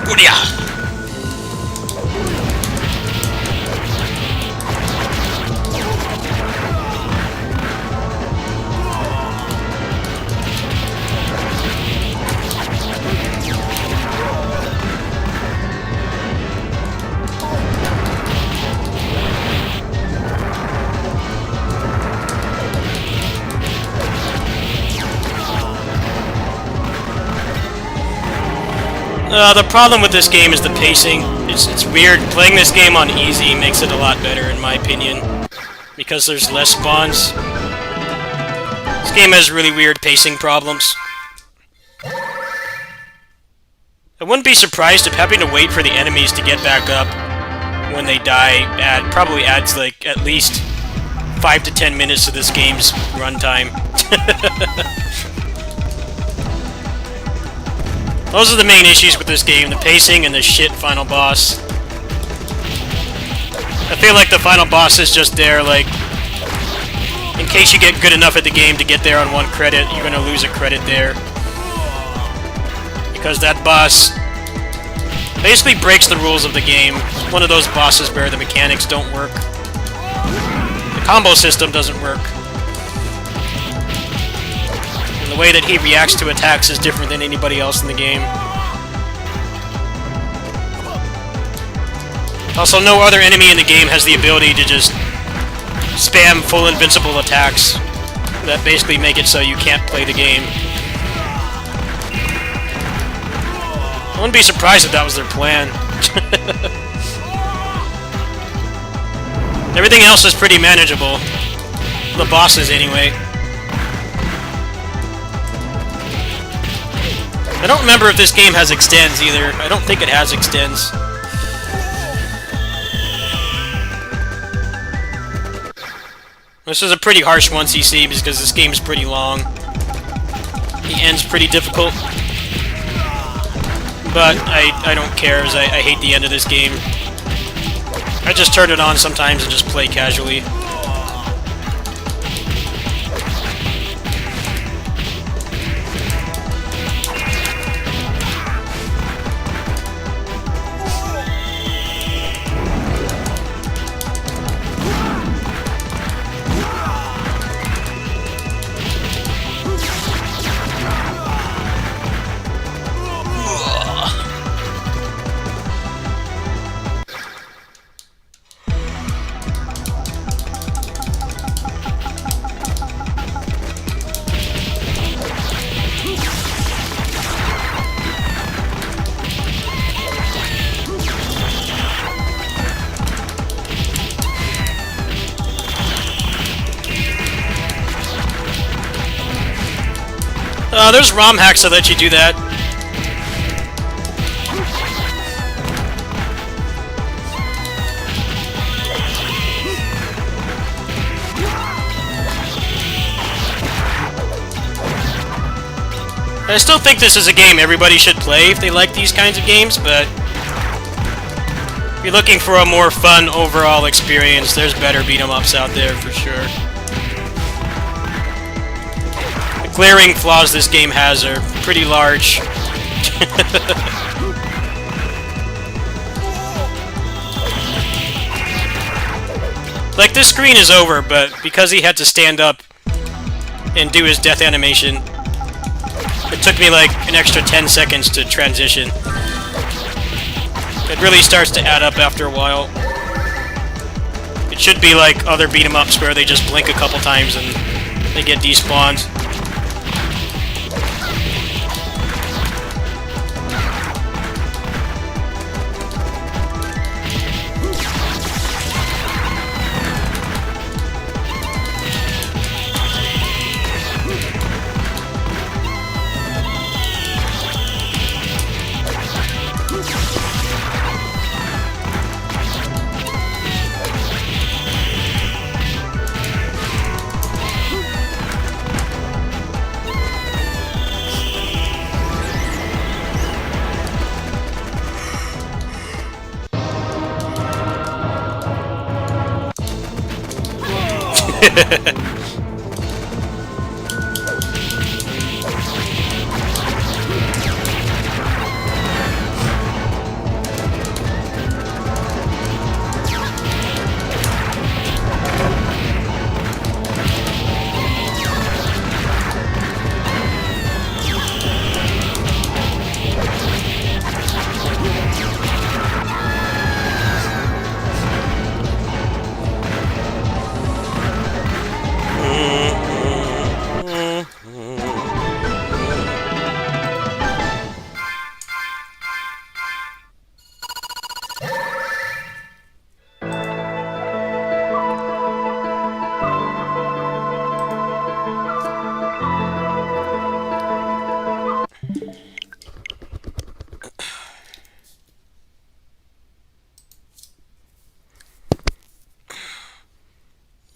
Booyah! The problem with this game is the pacing. It's weird. Playing this game on easy makes it a lot better, in my opinion, because there's less spawns. This game has really weird pacing problems. I wouldn't be surprised if having to wait for the enemies to get back up when they die probably adds like at least 5 to 10 minutes to this game's runtime. Those are the main issues with this game, the pacing and the shit final boss. I feel like the final boss is just there, like, in case you get good enough at the game to get there on 1 credit, you're gonna lose a credit there. Because that boss basically breaks the rules of the game. It's one of those bosses where the mechanics don't work. The combo system doesn't work. The way that he reacts to attacks is different than anybody else in the game. Also, no other enemy in the game has the ability to just spam full invincible attacks that basically make it so you can't play the game. I wouldn't be surprised if that was their plan. Everything else is pretty manageable. The bosses, anyway. I don't remember if this game has extends either. I don't think it has extends. This is a pretty harsh 1cc because this game is pretty long. The end's pretty difficult. But I don't care, as I hate the end of this game. I just turn it on sometimes and just play casually. There's ROM hacks that let you do that. I still think this is a game everybody should play if they like these kinds of games, but if you're looking for a more fun overall experience, there's better beat-em-ups out there for sure. Glaring flaws this game has are pretty large. Like, this screen is over, but because he had to stand up and do his death animation, it took me like an extra 10 seconds to transition. It really starts to add up after a while. It should be like other beat-em-ups where they just blink a couple times and they get despawned.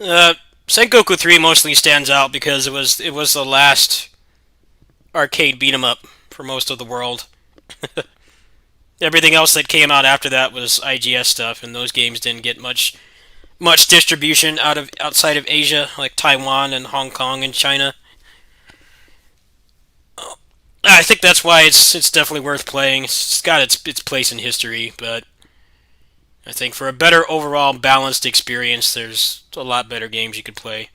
Sengoku 3 mostly stands out because it was the last arcade beat 'em up for most of the world. Everything else that came out after that was IGS stuff, and those games didn't get much distribution outside of Asia, like Taiwan and Hong Kong and China. I think that's why it's definitely worth playing. It's got its place in history, but I think for a better overall balanced experience, there's a lot better games you could play.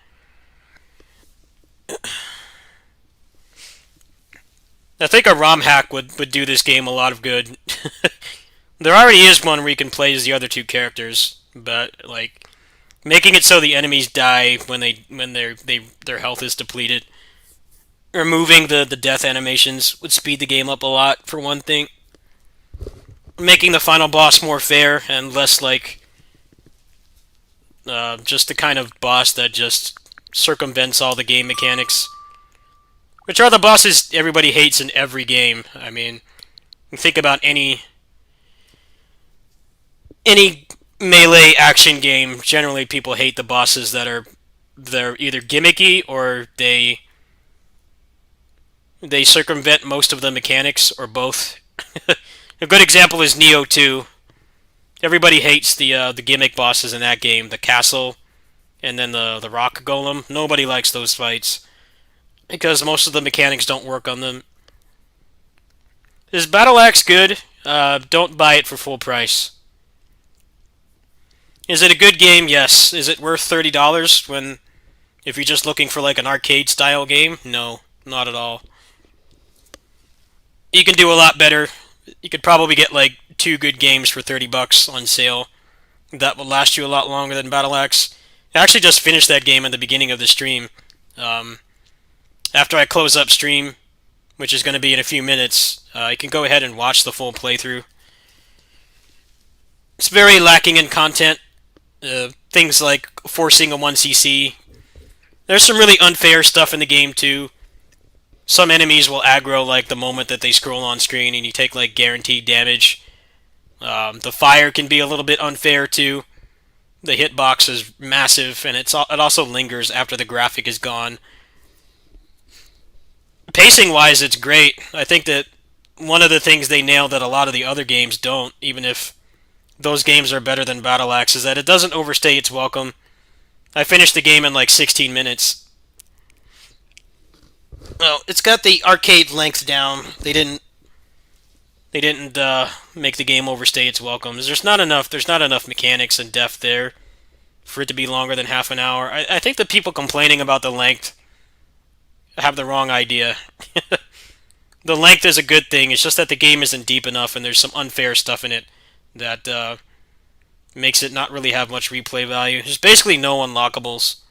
I think a ROM hack would do this game a lot of good. There already is one where you can play as the other two characters, but like making it so the enemies die when their health is depleted. Removing the death animations would speed the game up a lot, for one thing. Making the final boss more fair and less like just the kind of boss that just circumvents all the game mechanics. Which are the bosses everybody hates in every game. I mean, think about any melee action game. Generally, people hate the bosses they're either gimmicky or they circumvent most of the mechanics, or both. A good example is Neo 2. Everybody hates the gimmick bosses in that game, the castle, and then the rock golem. Nobody likes those fights because most of the mechanics don't work on them. Is Battle Axe good? Don't buy it for full price. Is it a good game? Yes. Is it worth $30 if you're just looking for like an arcade style game? No, not at all. You can do a lot better. You could probably get like 2 good games for $30 on sale. That will last you a lot longer than Battle Axe. I actually just finished that game at the beginning of the stream. After I close up stream, which is going to be in a few minutes, you can go ahead and watch the full playthrough. It's very lacking in content. Things like forcing a 1cc. There's some really unfair stuff in the game too. Some enemies will aggro like the moment that they scroll on screen, and you take like guaranteed damage. The fire can be a little bit unfair too. The hitbox is massive, and it also lingers after the graphic is gone. Pacing-wise, it's great. I think that one of the things they nailed that a lot of the other games don't, even if those games are better than Battle Axe, is that it doesn't overstay its welcome. I finished the game in like 16 minutes. Well, it's got the arcade length down. They didn't make the game overstay its welcome. There's not enough mechanics and depth there for it to be longer than half an hour. I think the people complaining about the length have the wrong idea. The length is a good thing. It's just that the game isn't deep enough, and there's some unfair stuff in it that makes it not really have much replay value. There's basically no unlockables.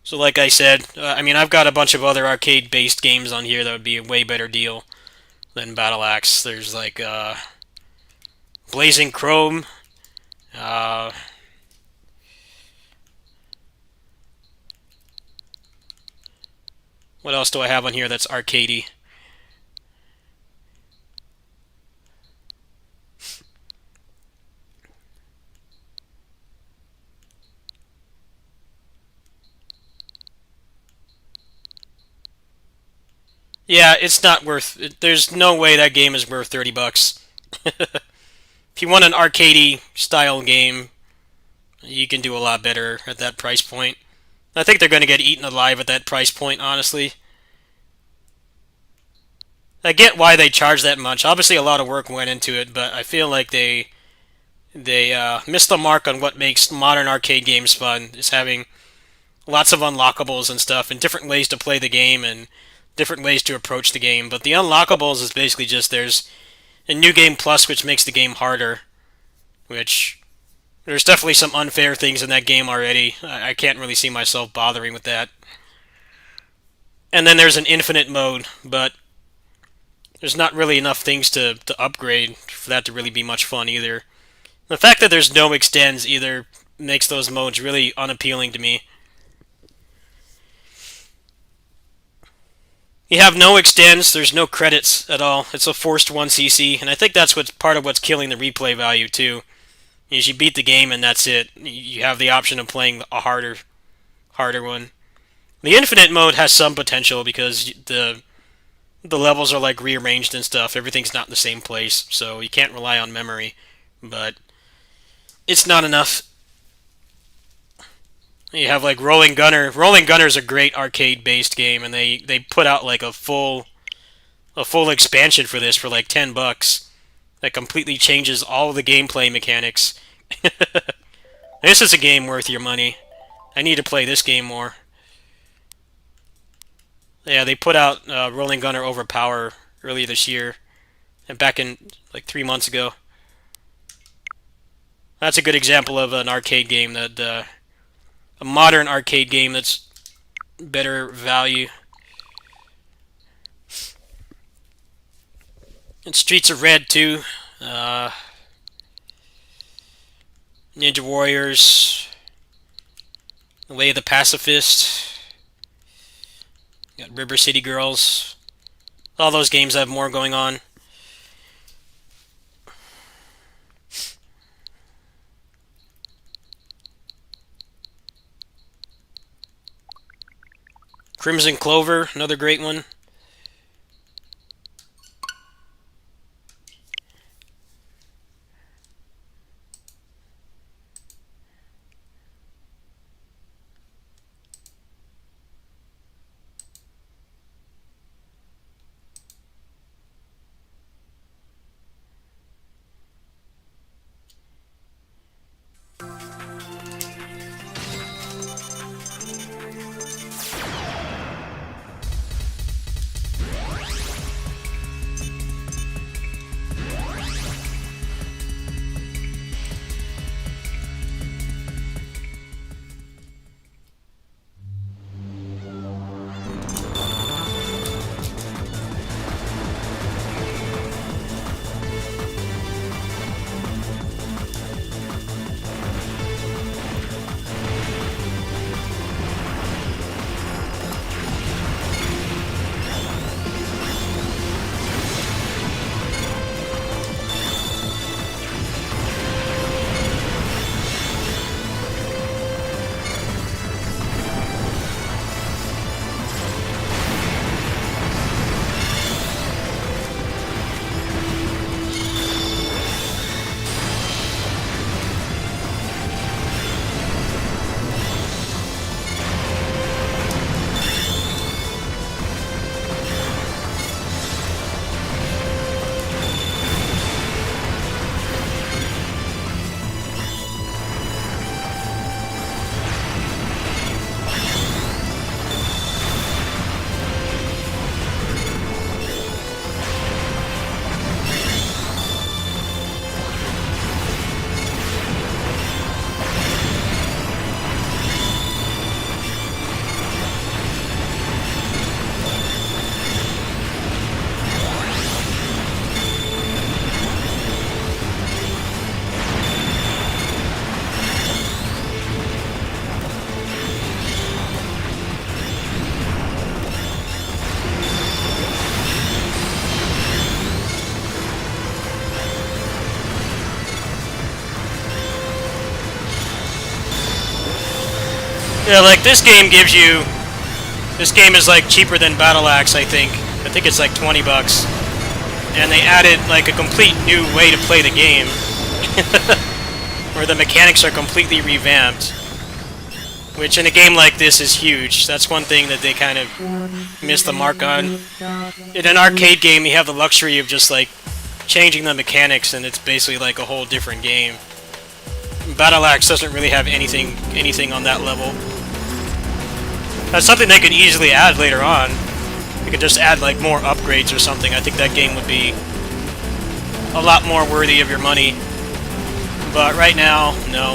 So like I said, I've got a bunch of other arcade-based games on here that would be a way better deal than Battle Axe. There's like Blazing Chrome. What else do I have on here that's arcadey? Yeah, it's not worth. There's no way that game is worth $30. If you want an arcadey style game, you can do a lot better at that price point. I think they're going to get eaten alive at that price point, honestly. I get why they charge that much. Obviously, a lot of work went into it, but I feel like they missed the mark on what makes modern arcade games fun. Is having lots of unlockables and stuff, and different ways to play the game, and different ways to approach the game. But the unlockables is basically just there's a new game plus, which makes the game harder. Which there's definitely some unfair things in that game already. I can't really see myself bothering with that. And then there's an infinite mode, but there's not really enough things to upgrade for that to really be much fun either. The fact that there's no extends either makes those modes really unappealing to me. You have no extends, there's no credits at all. It's a forced 1cc, and I think that's part of what's killing the replay value too. You beat the game and that's it. You have the option of playing a harder one. The infinite mode has some potential because the levels are like rearranged and stuff. Everything's not in the same place, so you can't rely on memory. But it's not enough. You have like Rolling Gunner. Rolling Gunner is a great arcade-based game, and they put out like a full expansion for this for like $10 that completely changes all the gameplay mechanics. This is a game worth your money. I need to play this game more. Yeah, they put out Rolling Gunner Overpower earlier this year, and back in like 3 months ago. That's a good example of an arcade game that a modern arcade game that's better value. And Streets of Red too. Ninja Warriors. The Way of the Pacifist. Got River City Girls. All those games have more going on. Crimson Clover, another great one. Yeah, like this game gives you. This game is like cheaper than Battle Axe, I think. I think it's like $20. And they added like a complete new way to play the game. Where the mechanics are completely revamped. Which in a game like this is huge. That's one thing that they kind of missed the mark on. In an arcade game, you have the luxury of just like changing the mechanics and it's basically like a whole different game. Battle Axe doesn't really have anything on that level. That's something they could easily add later on. They could just add like more upgrades or something. I think that game would be a lot more worthy of your money. But right now, no.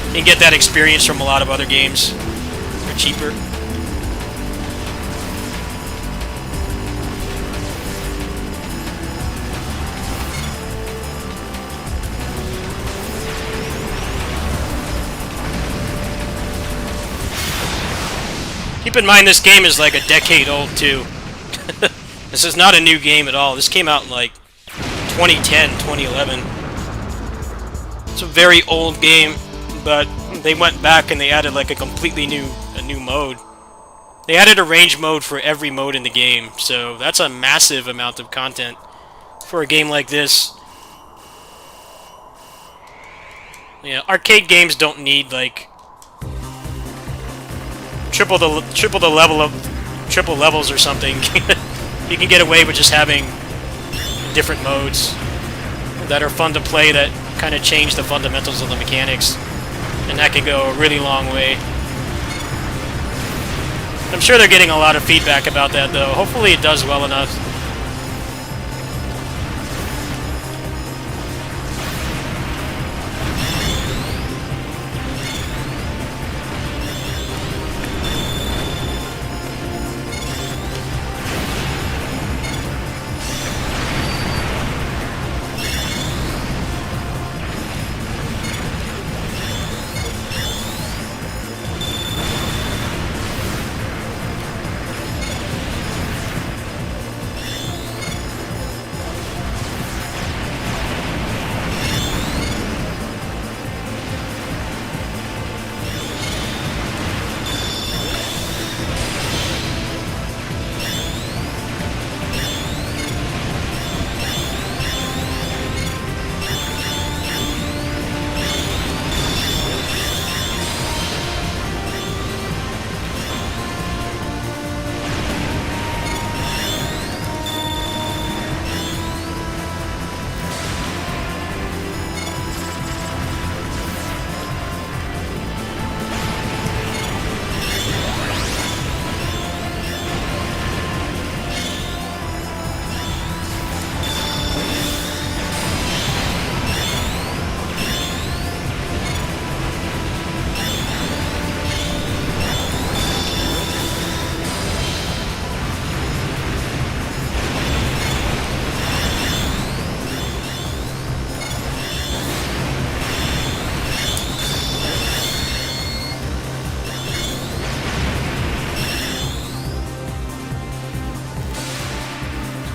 You can get that experience from a lot of other games for cheaper. Keep in mind this game is like a decade old too. This is not a new game at all. This came out in like 2010, 2011. It's a very old game, but they went back and they added like a completely new mode. They added a range mode for every mode in the game, so that's a massive amount of content for a game like this. Yeah, arcade games don't need like triple levels or something. You can get away with just having different modes that are fun to play that kind of change the fundamentals of the mechanics, and that can go a really long way. I'm sure they're getting a lot of feedback about that, though. Hopefully it does well enough.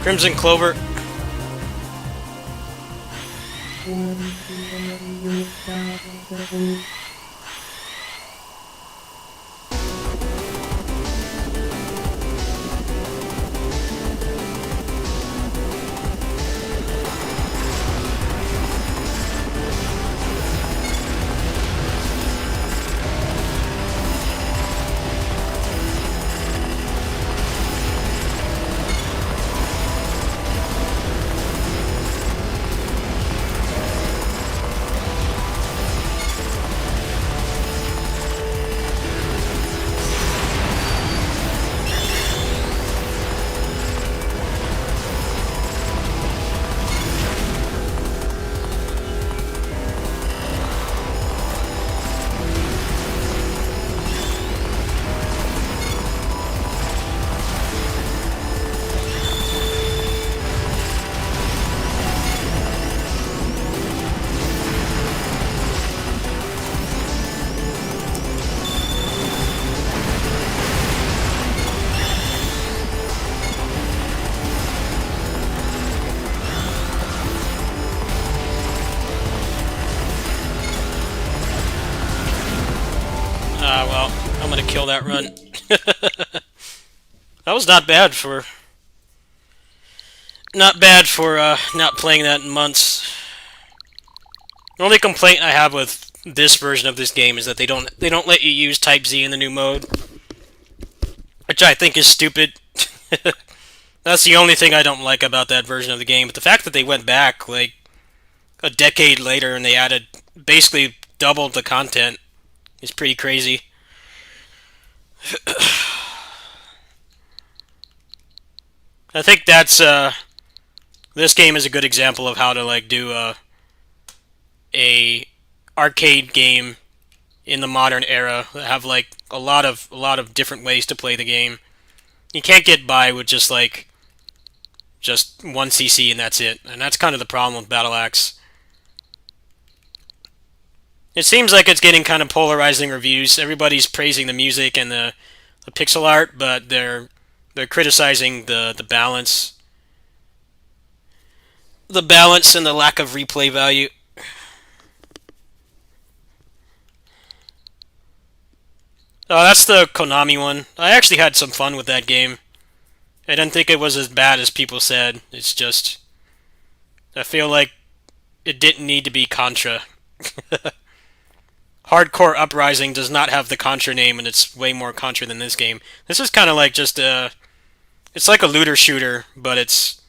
Crimson Clover. Well, I'm gonna kill that run. That was not bad for not playing that in months. The only complaint I have with this version of this game is that they don't let you use Type Z in the new mode, which I think is stupid. That's the only thing I don't like about that version of the game. But the fact that they went back like a decade later and they added basically doubled the content is pretty crazy. I think that's this game is a good example of how to like do a arcade game in the modern era. Have like a lot of different ways to play the game. You can't get by with just one CC and that's it. And that's kind of the problem with Battle Axe. It seems like it's getting kind of polarizing reviews. Everybody's praising the music and the pixel art, but they're criticizing the balance. the balance and the lack of replay value. Oh, that's the Konami one. I actually had some fun with that game. I didn't think it was as bad as people said. It's just, I feel like it didn't need to be Contra. Hardcore Uprising does not have the Contra name, and it's way more Contra than this game. This is kind of like just a, it's like a looter shooter, but it's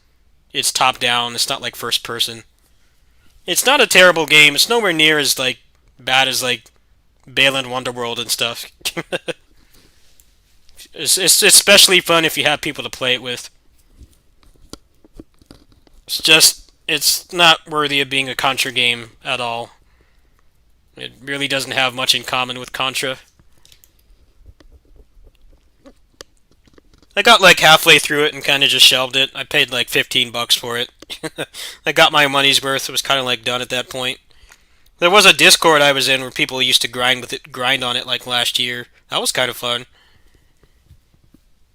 top down. It's not like first person. It's not a terrible game. It's nowhere near as like bad as like Balan Wonderworld and stuff. It's especially fun if you have people to play it with. It's just, it's not worthy of being a Contra game at all. It really doesn't have much in common with Contra. I got like halfway through it and kind of just shelved it. I paid like $15 for it. I got my money's worth. It was kind of like done at that point. There was a Discord I was in where people used to grind on it like last year. That was kind of fun.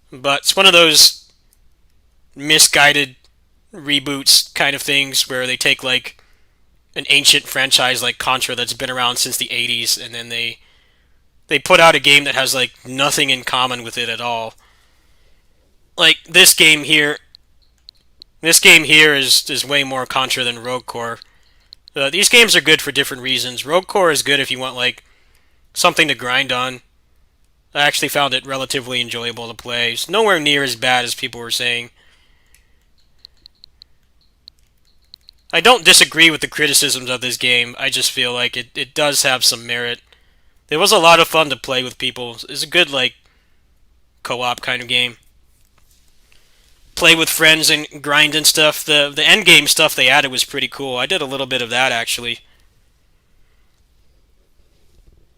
But it's one of those misguided reboots kind of things where they take like an ancient franchise like Contra that's been around since the 80s, and then they put out a game that has like nothing in common with it at all. Like this game here is way more Contra than Rogue Core. These games are good for different reasons. Rogue Core is good if you want like something to grind on. I actually found it relatively enjoyable to play. It's nowhere near as bad as people were saying. I don't disagree with the criticisms of this game. I just feel like it does have some merit. It was a lot of fun to play with people. It's a good like co-op kind of game. Play with friends and grind and stuff. The end game stuff they added was pretty cool. I did a little bit of that actually.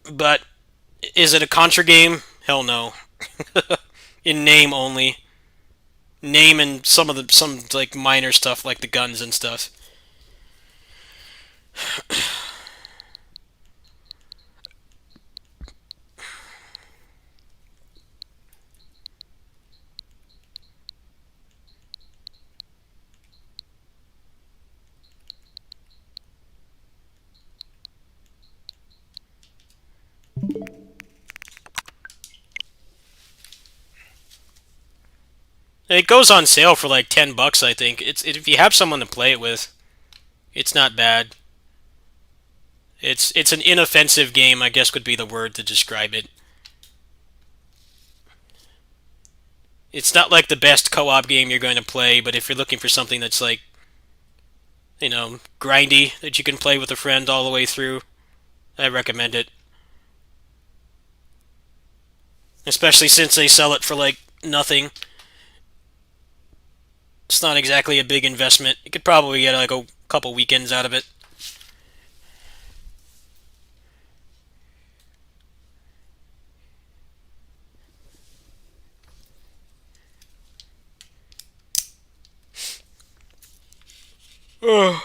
But is it a Contra game? Hell no. In name only. Name and some like minor stuff like the guns and stuff. It goes on sale for like $10, I think. If you have someone to play it with, it's not bad. It's an inoffensive game, I guess would be the word to describe it. It's not like the best co-op game you're going to play, but if you're looking for something that's like, you know, grindy, that you can play with a friend all the way through, I recommend it. Especially since they sell it for like nothing. It's not exactly a big investment. You could probably get like a couple weekends out of it. Ugh.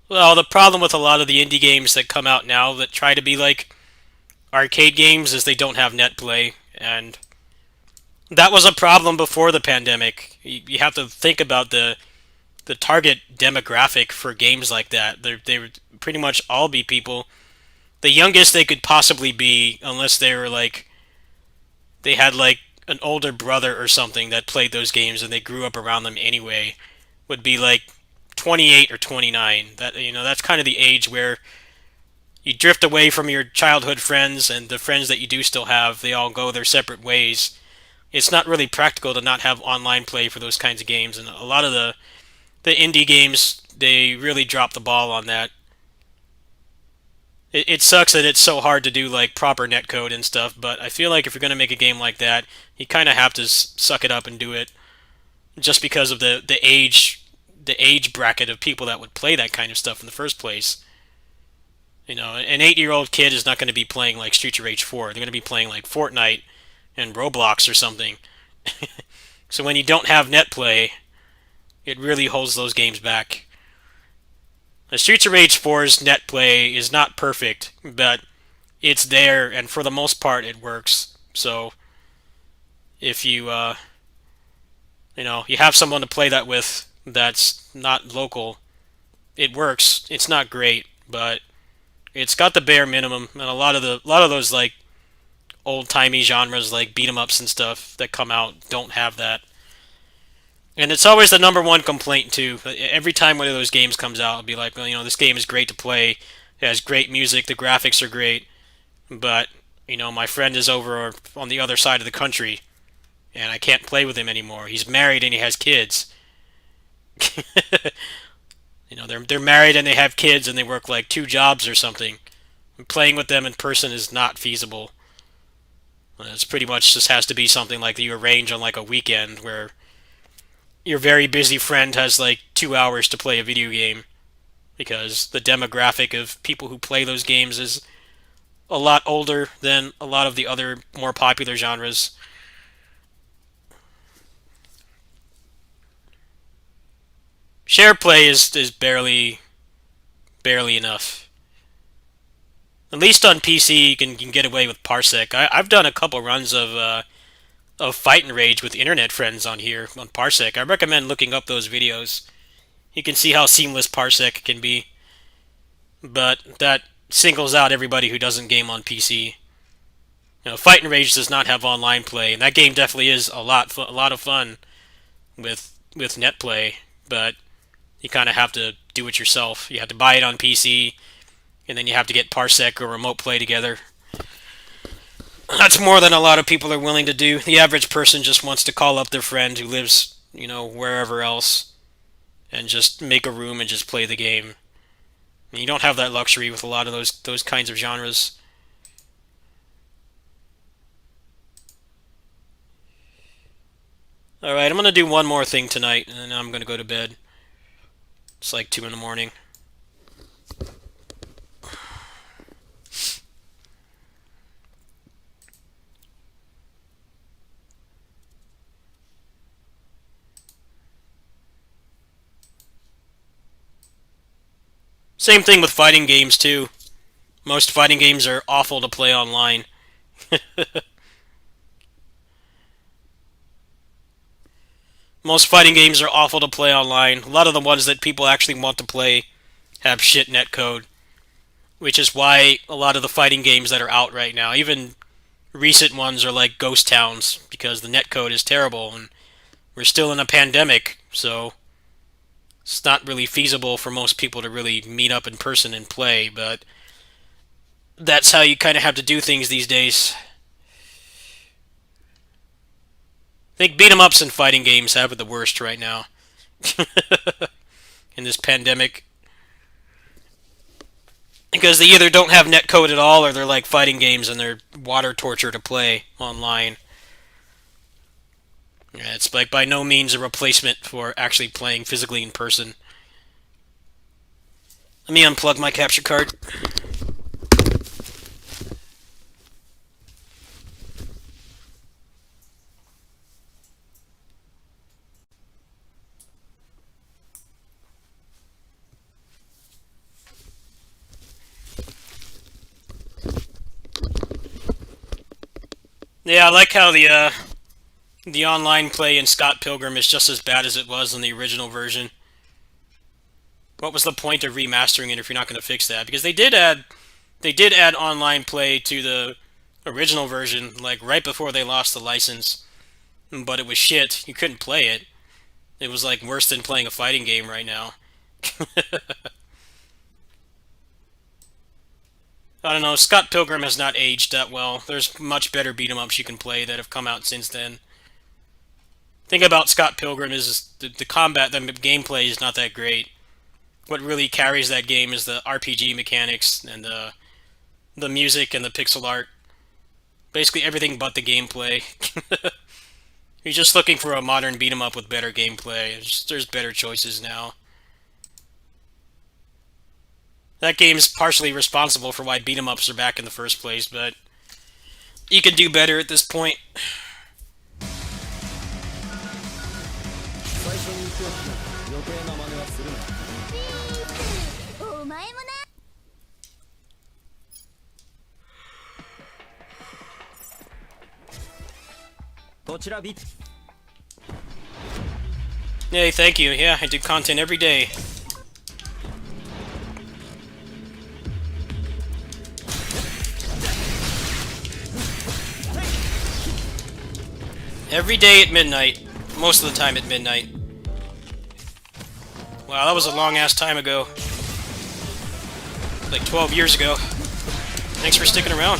Well, the problem with a lot of the indie games that come out now that try to be like arcade games is they don't have net play, and that was a problem before the pandemic. You have to think about the target demographic for games like that. They would pretty much all be people. The youngest they could possibly be, unless they were like, they had like an older brother or something that played those games and they grew up around them anyway, would be like 28 or 29. That, you know, that's kind of the age where you drift away from your childhood friends, and the friends that you do still have, they all go their separate ways. It's not really practical to not have online play for those kinds of games, and a lot of the indie games, they really drop the ball on that. It sucks that it's so hard to do like proper netcode and stuff, but I feel like if you're going to make a game like that, you kind of have to suck it up and do it, just because of the age bracket of people that would play that kind of stuff in the first place. You know, an 8-year-old kid is not going to be playing like Streets of Rage 4. They're going to be playing like Fortnite and Roblox or something. So when you don't have net play, it really holds those games back. The Streets of Rage 4's net play is not perfect, but it's there, and for the most part, it works. So if you have someone to play that with that's not local, it works. It's not great, but it's got the bare minimum, and a lot of those like old timey genres like beat 'em ups and stuff that come out don't have that. And it's always the number one complaint too. Every time one of those games comes out, I'll be like, well, this game is great to play. It has great music. The graphics are great, but my friend is over on the other side of the country, and I can't play with him anymore. He's married and he has kids. They're married and they have kids and they work like 2 jobs or something. And playing with them in person is not feasible. It's pretty much just has to be something like that you arrange on like a weekend where your very busy friend has like 2 hours to play a video game, because the demographic of people who play those games is a lot older than a lot of the other more popular genres. Share play is barely enough. At least on PC, you can get away with Parsec. I've done a couple runs of Fight and Rage with internet friends on here on Parsec. I recommend looking up those videos. You can see how seamless Parsec can be, but that singles out everybody who doesn't game on PC. Fight and Rage does not have online play, and that game definitely is a lot of fun with net play, but you kind of have to do it yourself. You have to buy it on PC, and then you have to get Parsec or Remote Play together. That's more than a lot of people are willing to do. The average person just wants to call up their friend who lives, wherever else, and just make a room and just play the game. And you don't have that luxury with a lot of those kinds of genres. Alright, I'm going to do one more thing tonight, and then I'm going to go to bed. It's like 2 in the morning. Same thing with fighting games, too. Most fighting games are awful to play online. Most fighting games are awful to play online. A lot of the ones that people actually want to play have shit netcode, which is why a lot of the fighting games that are out right now, even recent ones, are like ghost towns, because the netcode is terrible, and we're still in a pandemic, so it's not really feasible for most people to really meet up in person and play, but that's how you kind of have to do things these days. I think beat 'em ups and fighting games have it the worst right now in this pandemic, because they either don't have netcode at all, or they're like fighting games and they're water torture to play online. Yeah, it's like by no means a replacement for actually playing physically in person. Let me unplug my capture card. Yeah, I like how the online play in Scott Pilgrim is just as bad as it was in the original version. What was the point of remastering it if you're not going to fix that? Because they did add online play to the original version, like right before they lost the license, but it was shit. You couldn't play it. It was like worse than playing a fighting game right now. I don't know, Scott Pilgrim has not aged that well. There's much better beat 'em ups you can play that have come out since then. Thing about Scott Pilgrim is the combat, the gameplay is not that great. What really carries that game is the RPG mechanics and the music and the pixel art. Basically everything but the gameplay. You're just looking for a modern beat 'em up with better gameplay. There's better choices now. That game's partially responsible for why beat 'em ups are back in the first place, but you could do better at this point. に行くやつだ。余計な真似はするな。お前もな。こちらビッ Hey, thank you. Yeah, I do content every day. Every day at midnight. Most of the time at midnight. Wow, that was a long-ass time ago. Like 12 years ago. Thanks for sticking around.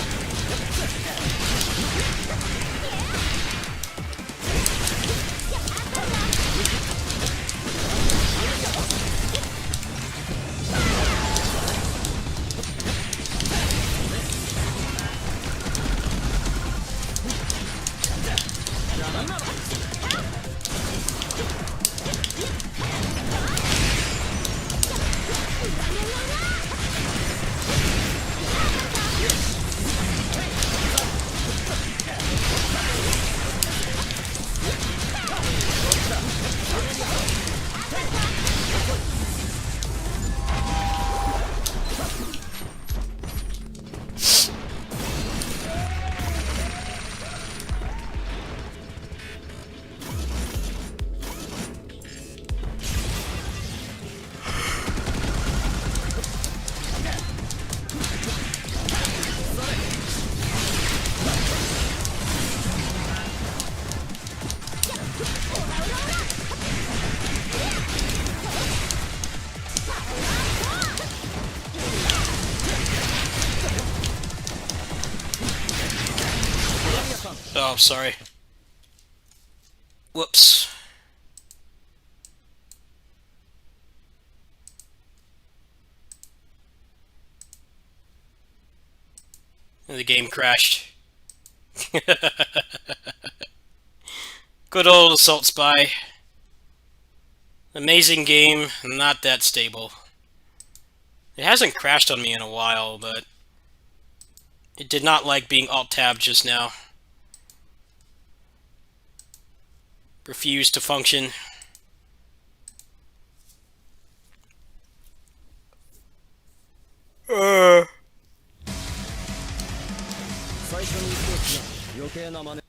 Oh, sorry. Whoops. And the game crashed. Good old Assault Spy. Amazing game, not that stable. It hasn't crashed on me in a while, but it did not like being alt-tabbed just now. Refused to function. Uh. 最初に行くやつだ。余計な真似。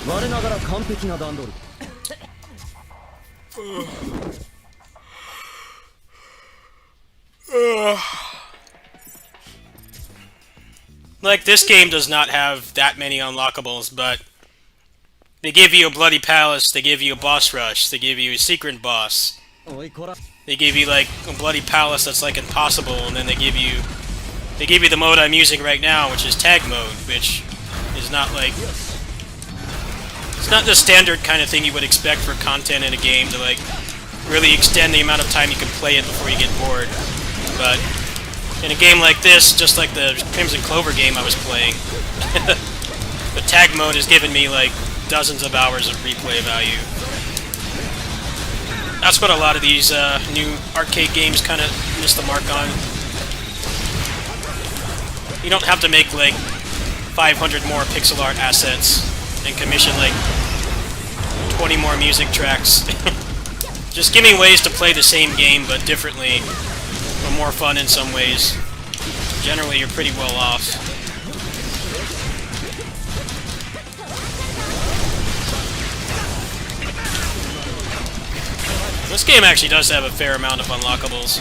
我ながら完璧な段取り。 Like, this game does not have that many unlockables, but they give you a Bloody Palace, they give you a boss rush, they give you a secret boss, おいこら。 they give you like a Bloody Palace that's like impossible, and then they give you the mode I'm using right now, which is tag mode, which is not like, it's not the standard kind of thing you would expect for content in a game to like really extend the amount of time you can play it before you get bored. But in a game like this, just like the Crimson Clover game I was playing, the tag mode has given me like dozens of hours of replay value. That's what a lot of these new arcade games kind of miss the mark on. You don't have to make like 500 more pixel art assets and commission like 20 more music tracks. Just give me ways to play the same game but differently, or more fun in some ways. Generally, you're pretty well off. This game actually does have a fair amount of unlockables.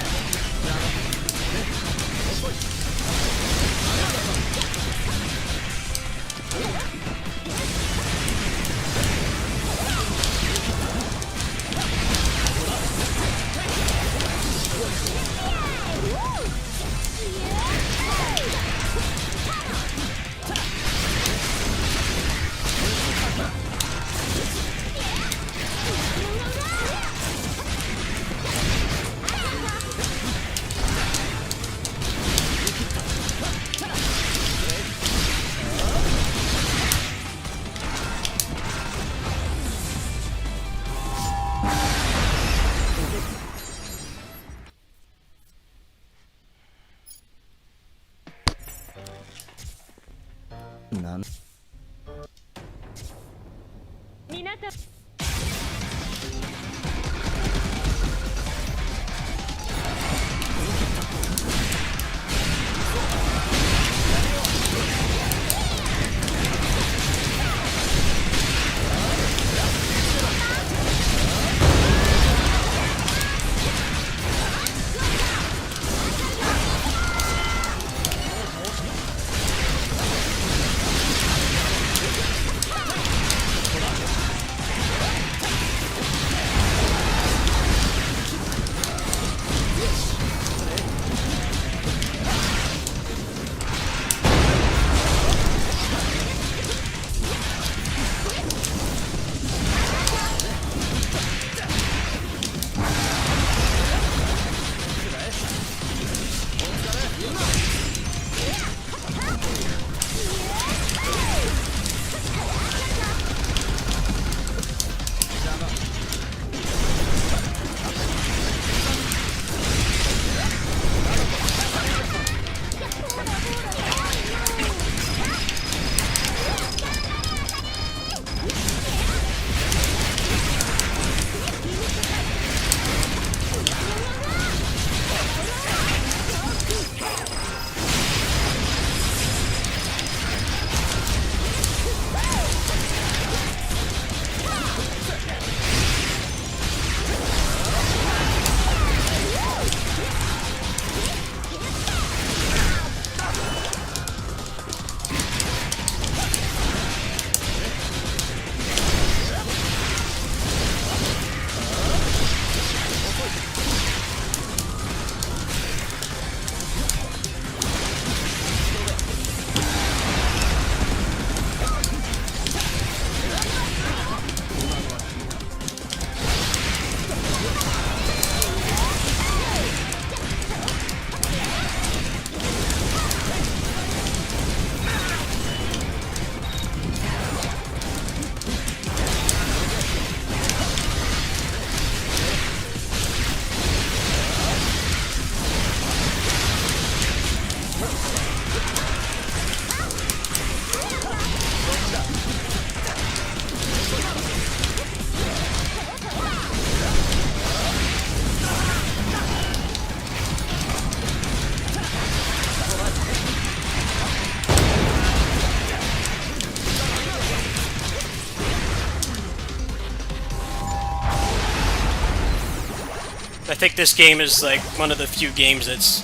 I think this game is like one of the few games that's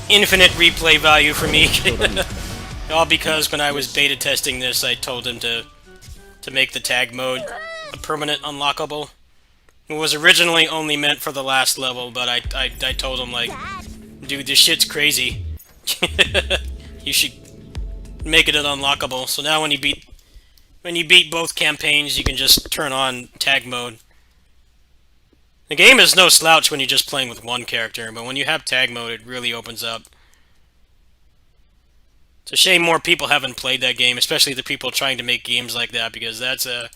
infinite replay value for me. All because when I was beta testing this, I told him to make the tag mode a permanent unlockable. It was originally only meant for the last level, but I told him, like, dude, this shit's crazy. You should make it an unlockable. So now when you beat both campaigns, you can just turn on tag mode. The game is no slouch when you're just playing with one character, but when you have tag mode, it really opens up. It's a shame more people haven't played that game, especially the people trying to make games like that, because that's a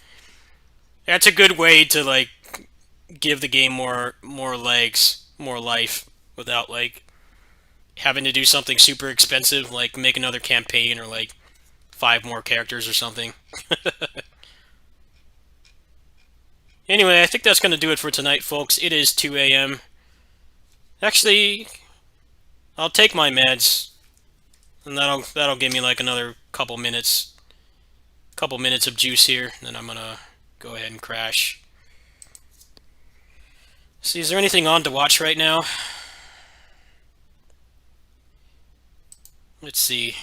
good way to, like, give the game more legs, more life, without, like, having to do something super expensive, like make another campaign or, like, 5 more characters or something. Anyway, I think that's going to do it for tonight, folks. It is 2 a.m. Actually, I'll take my meds, and that'll give me like another couple minutes of juice here, and then I'm gonna go ahead and crash. See, is there anything on to watch right now? Let's see.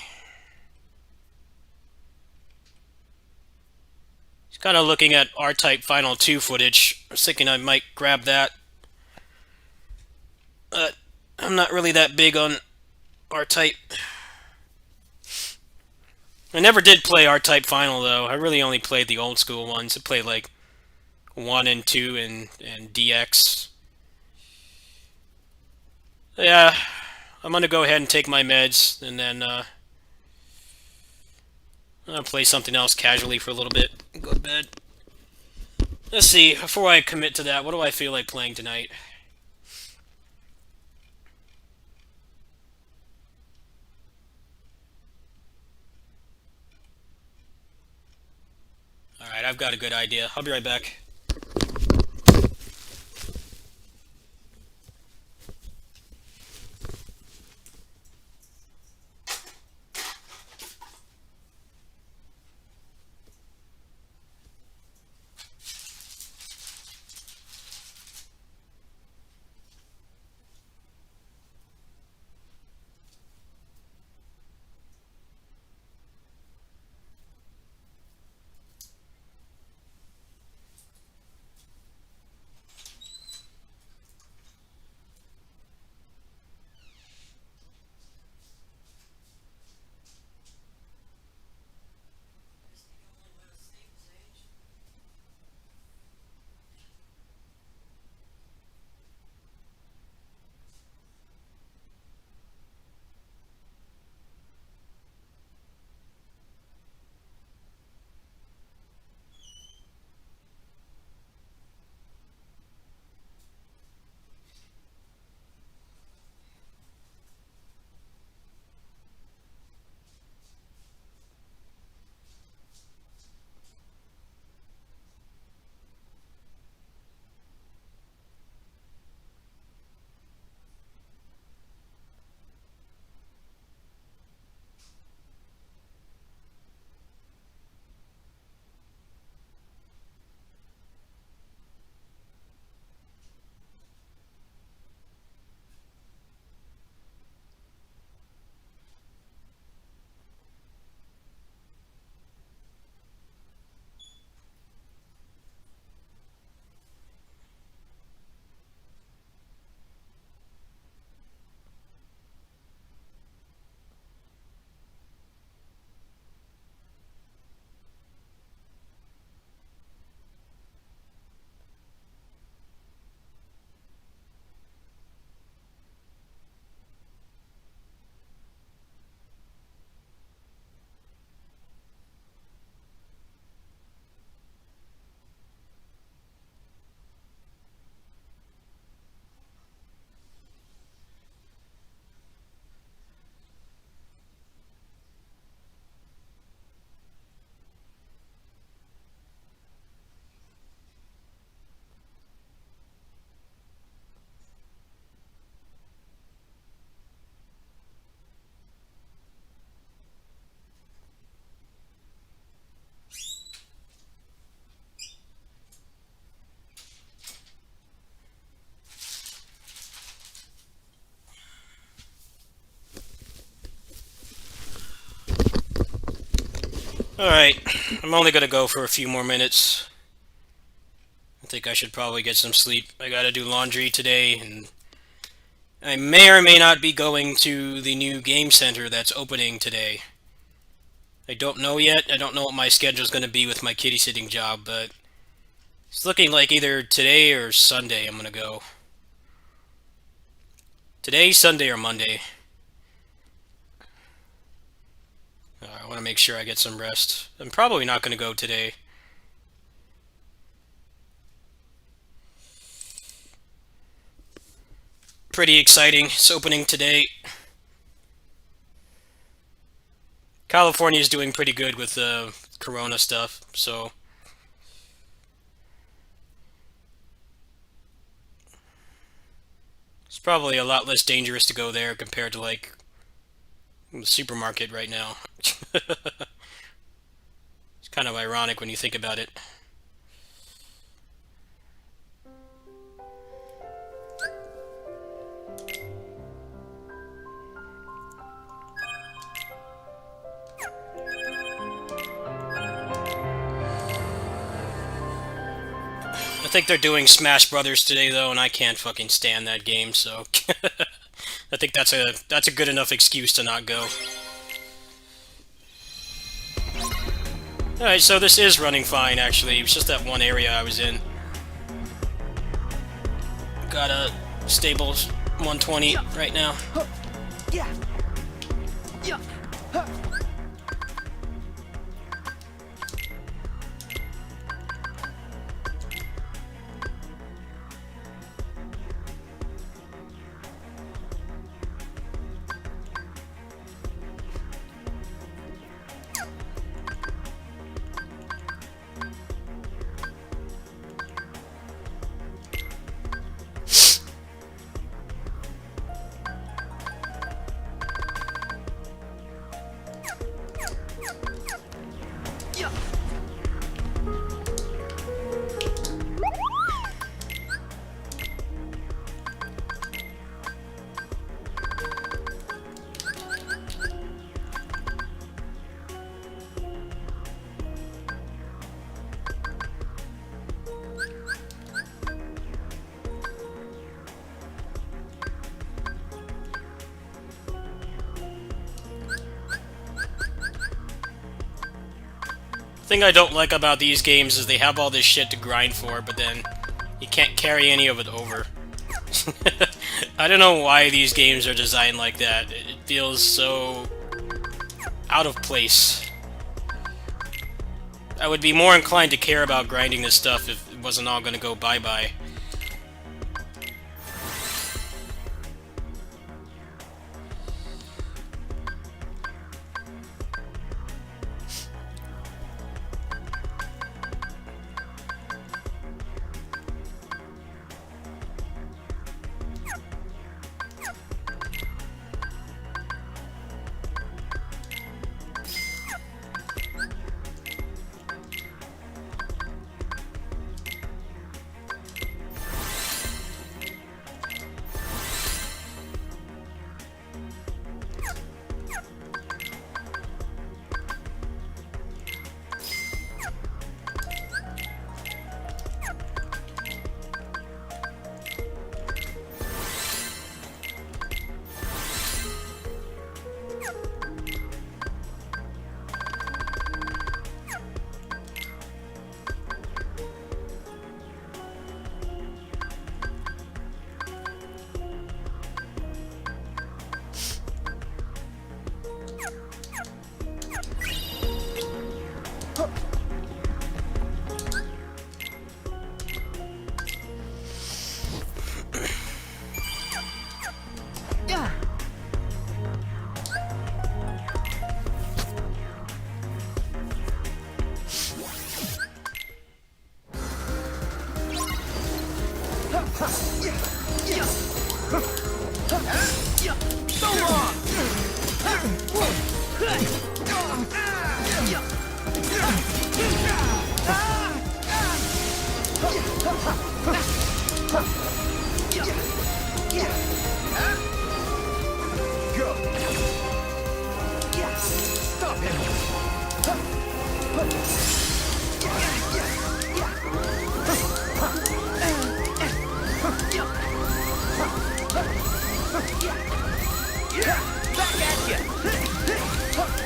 Just kind of looking at R-Type Final 2 footage. I was thinking I might grab that. But I'm not really that big on R-Type. I never did play R-Type Final, though. I really only played the old school ones. I played, like, 1 and 2 and DX. Yeah, I'm gonna go ahead and take my meds, and then I'm gonna play something else casually for a little bit and go to bed. Let's see, before I commit to that, what do I feel like playing tonight? Alright, I've got a good idea. I'll be right back. Alright, I'm only gonna go for a few more minutes. I think I should probably get some sleep. I gotta do laundry today, and I may or may not be going to the new game center that's opening today. I don't know yet. I don't know what my schedule's gonna be with my kitty sitting job, but it's looking like either today or Sunday I'm gonna go. Today, Sunday, or Monday. I want to make sure I get some rest. I'm probably not gonna go today. Pretty exciting. It's opening today. California is doing pretty good with the Corona stuff, so it's probably a lot less dangerous to go there compared to like the supermarket right now. It's kind of ironic when you think about it. I think they're doing Smash Brothers today though, and I can't fucking stand that game, so I think that's a good enough excuse to not go. Alright, so this is running fine actually. It was just that one area I was in. Got a stable 120 right now. The thing I don't like about these games is they have all this shit to grind for, but then you can't carry any of it over. I don't know why these games are designed like that. It feels so out of place. I would be more inclined to care about grinding this stuff if it wasn't all gonna go bye-bye.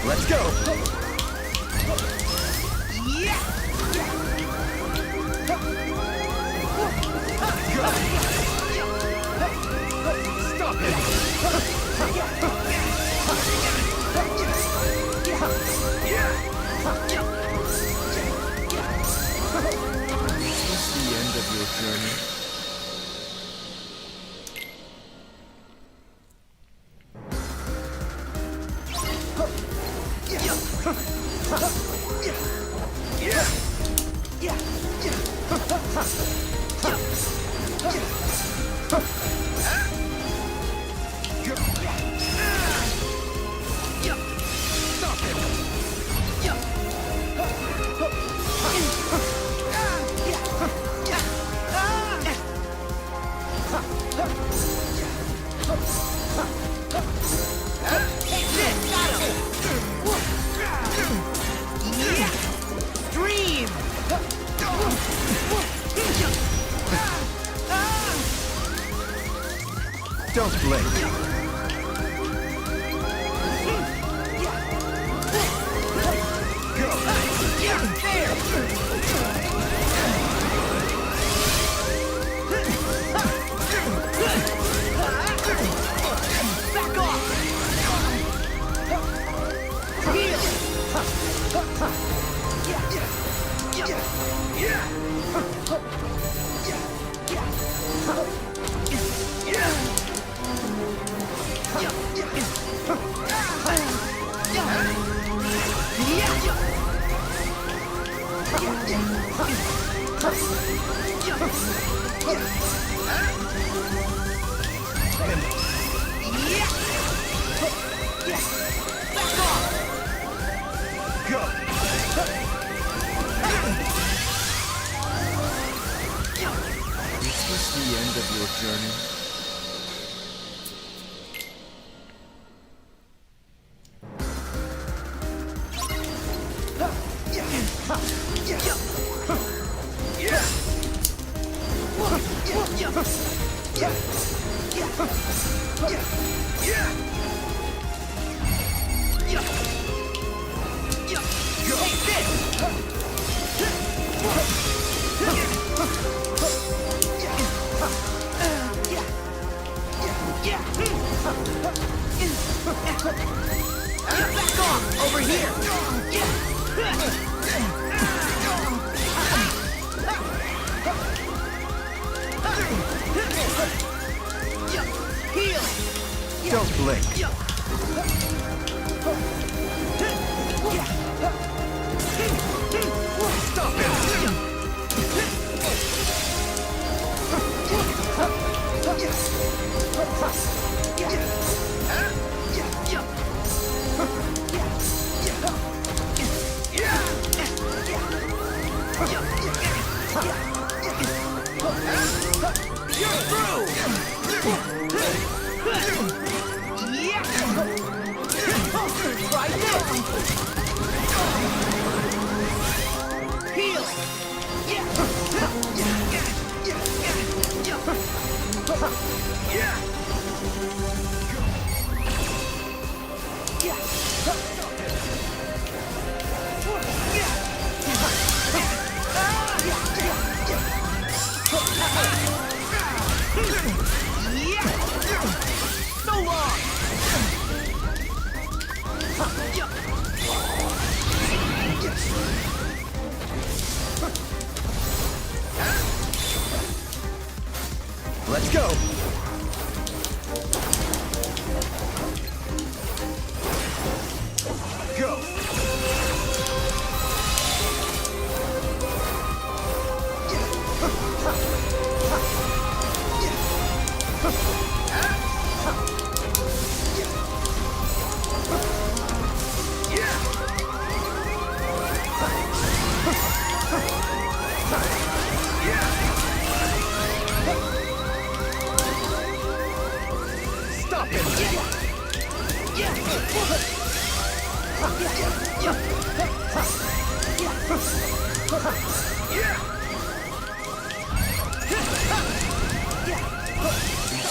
Let's go! Stop Is this the end of your journey? Don't blink. Is this the end of your journey? Over here! Heal! Don't blink. Stop You're through! Try this! Heal! So long! Let's go! Go! Stop it! Is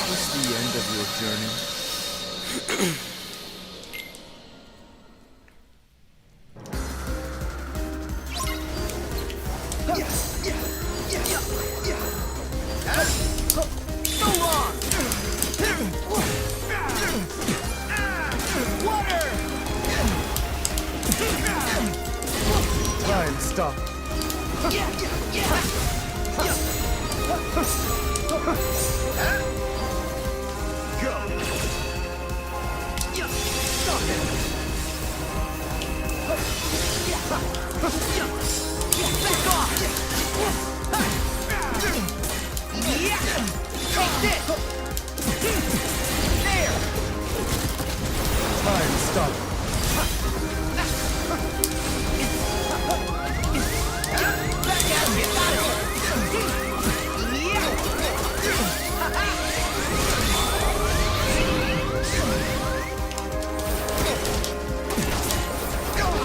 this the end of your journey? So long! Water! Time stop. Back off! Take this! There! Time stop. Back at you! Got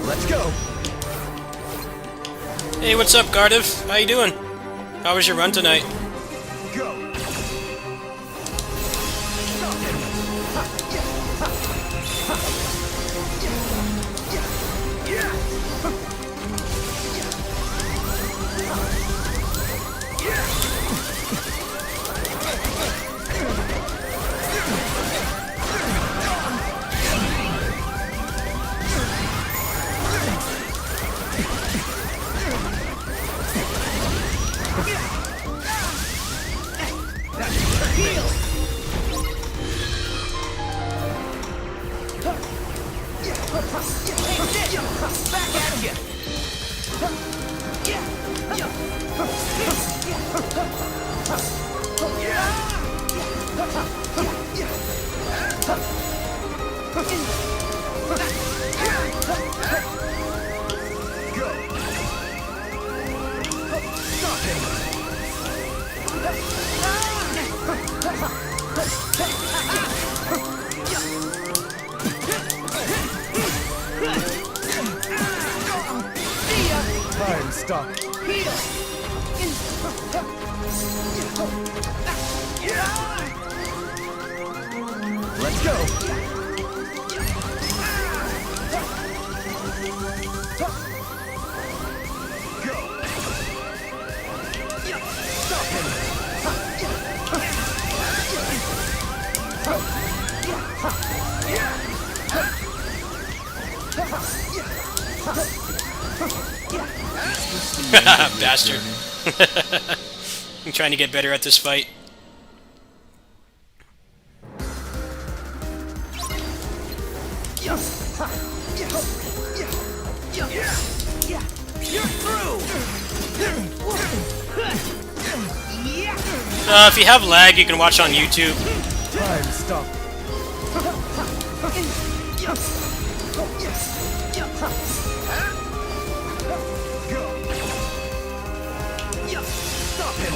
Let's go. Hey, what's up, Gardiv? How you doing? How was your run tonight? Go. back at you! Time stop. Let's go. Bastard. I'm trying to get better at this fight. You're through! If you have lag, you can watch on YouTube. Time stop. Stop him!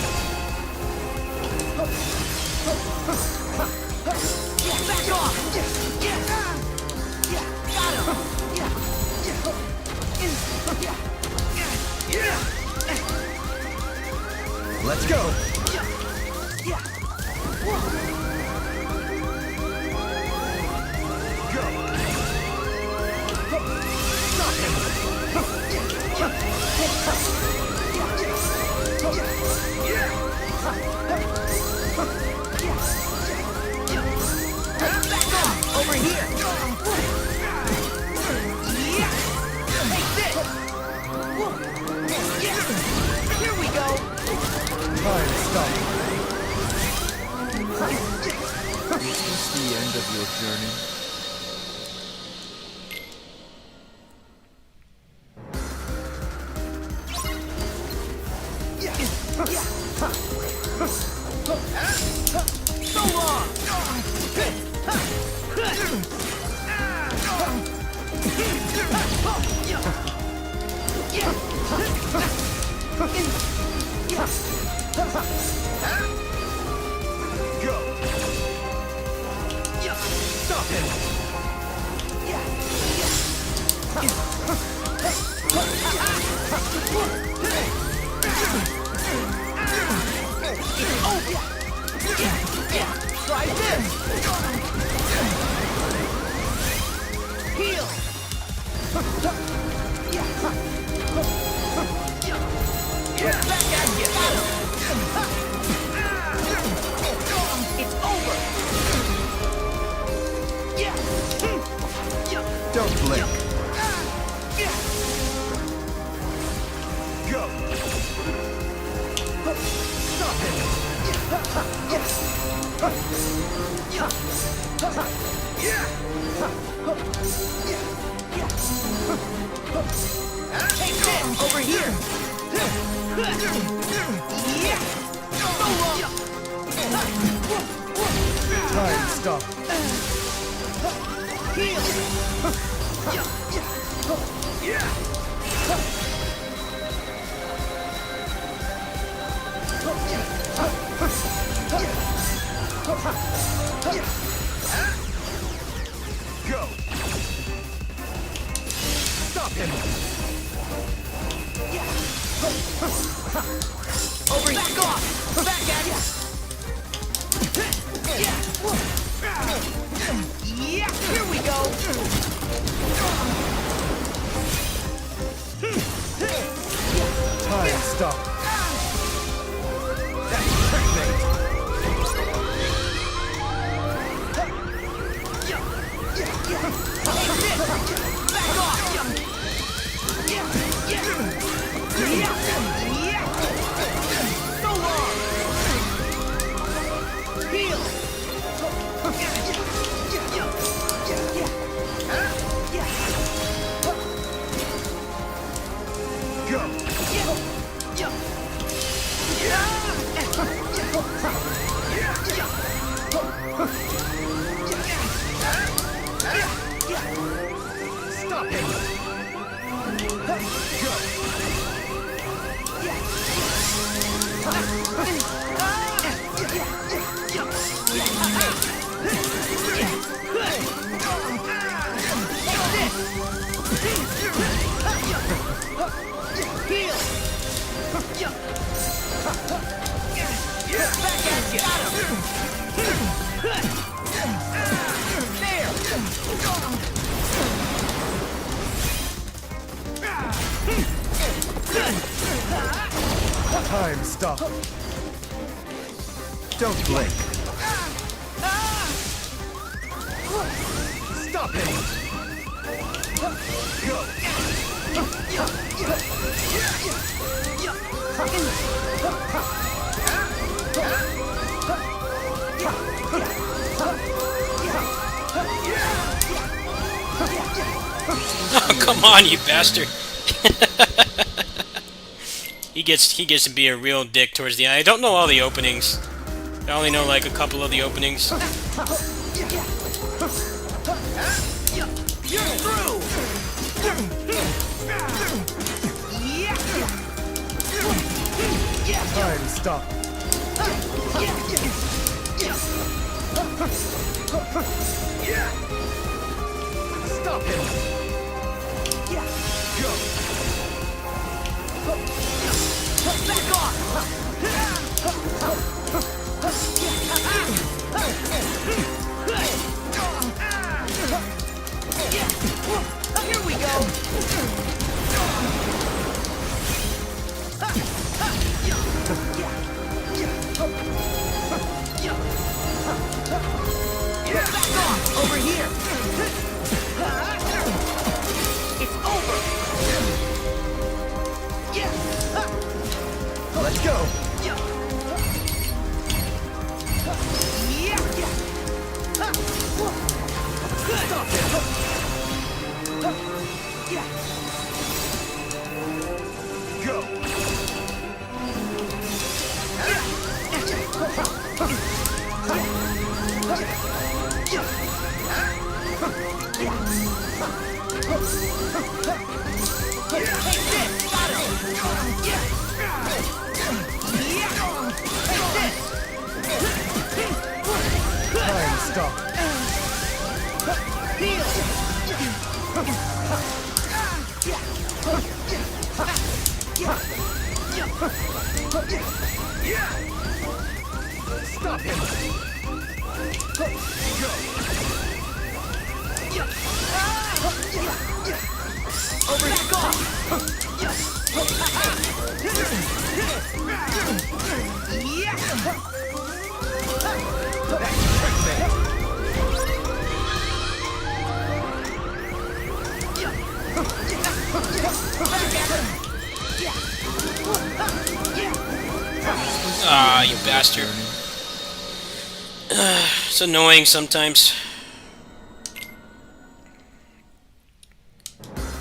Back off! Got him! Let's go. Back off! Over here! Take this! Here we go! Time stop. Is this the end of your journey? So long! him! Try this! Heal! Back at you! It's over! Don't blink. Go. Stop him! Take this! Over here! Time stop. Go! Stop him! Over here! Back off! Back at you! Yeah! Here we go! Time stop. That's checkmate! Back off! So long! Heal! Stop him! Heal! Back at you! Time stop. Don't blink. Stop him! Oh, come on, you bastard! He gets to be a real dick towards the end. I don't know all the openings. I only know like a couple of the openings. You're through! Time stop. Stop him! Back off! Here we go! Back off! Over here! It's over! Let's go. Stop him! Go. Time stop. Stop him! Over here, go! Ah, you bastard. It's annoying sometimes.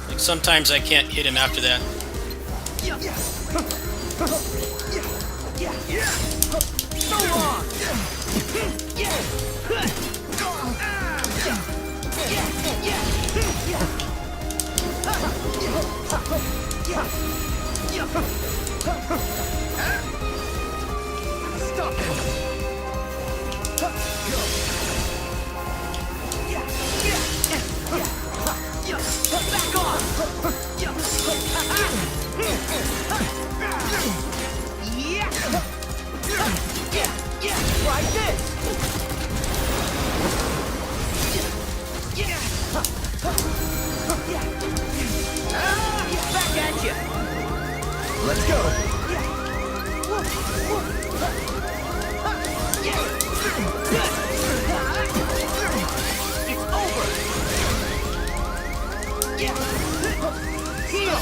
Like, sometimes I can't hit him after that. So long! Stop him! Back off! Try this! Back at you! Let's go! It's over! Heal!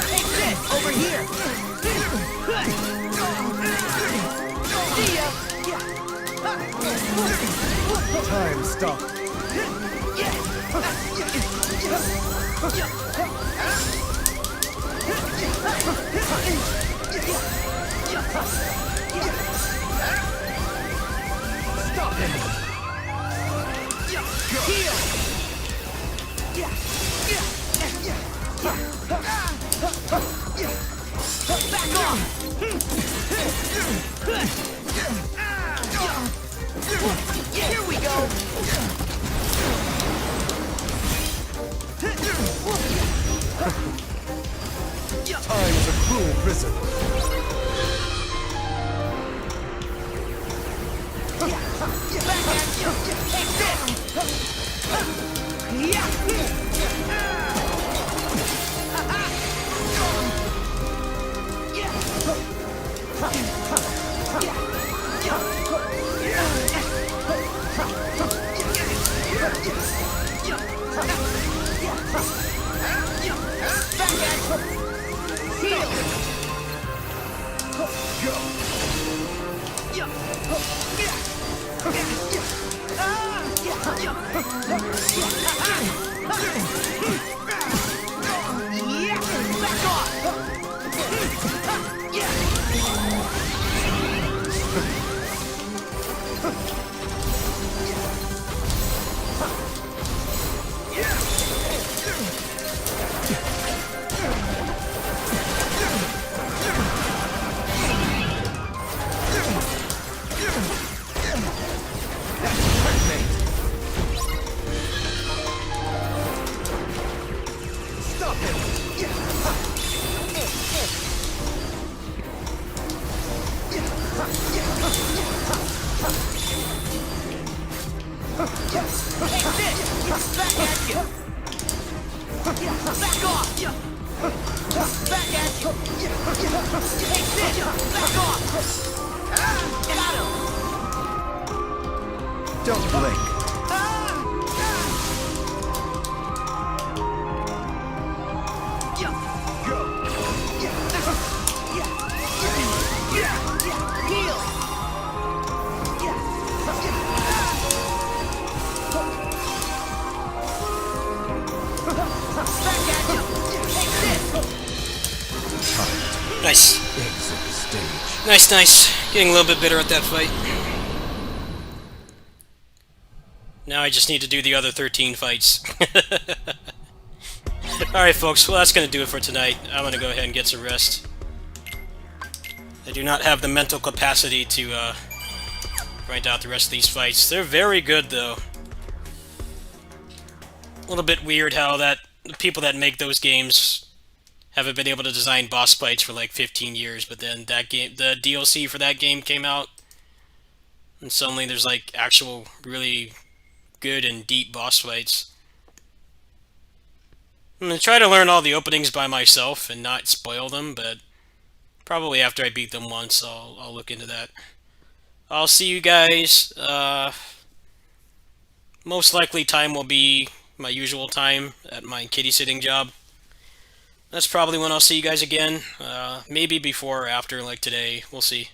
Take this! Over here! See ya! Time stop. Stop him! Heal! Back off! Here we go! Time is a cruel prison. Back at you! Take this! Back off! Stop him. Take this! Back at you! Back off! Back at you! Take this! Back off! Got him! Don't blink. Heal! Back at you! Take this! Nice. Exit the stage. Nice, nice. Getting a little bit better at that fight. Now I just need to do the other 13 fights. Alright folks, well that's going to do it for tonight. I'm going to go ahead and get some rest. I do not have the mental capacity to grind out the rest of these fights. They're very good though. a little bit weird how that the people that make those games haven't been able to design boss fights for like 15 years, but then that game, the DLC for that game came out, and suddenly there's like actual really good and deep boss fights. I'm gonna try to learn all the openings by myself and not spoil them, but probably after I beat them once, I'll look into that. I'll see you guys. Most likely time will be my usual time at my kitty sitting job. That's probably when I'll see you guys again. Maybe before or after, like today. We'll see.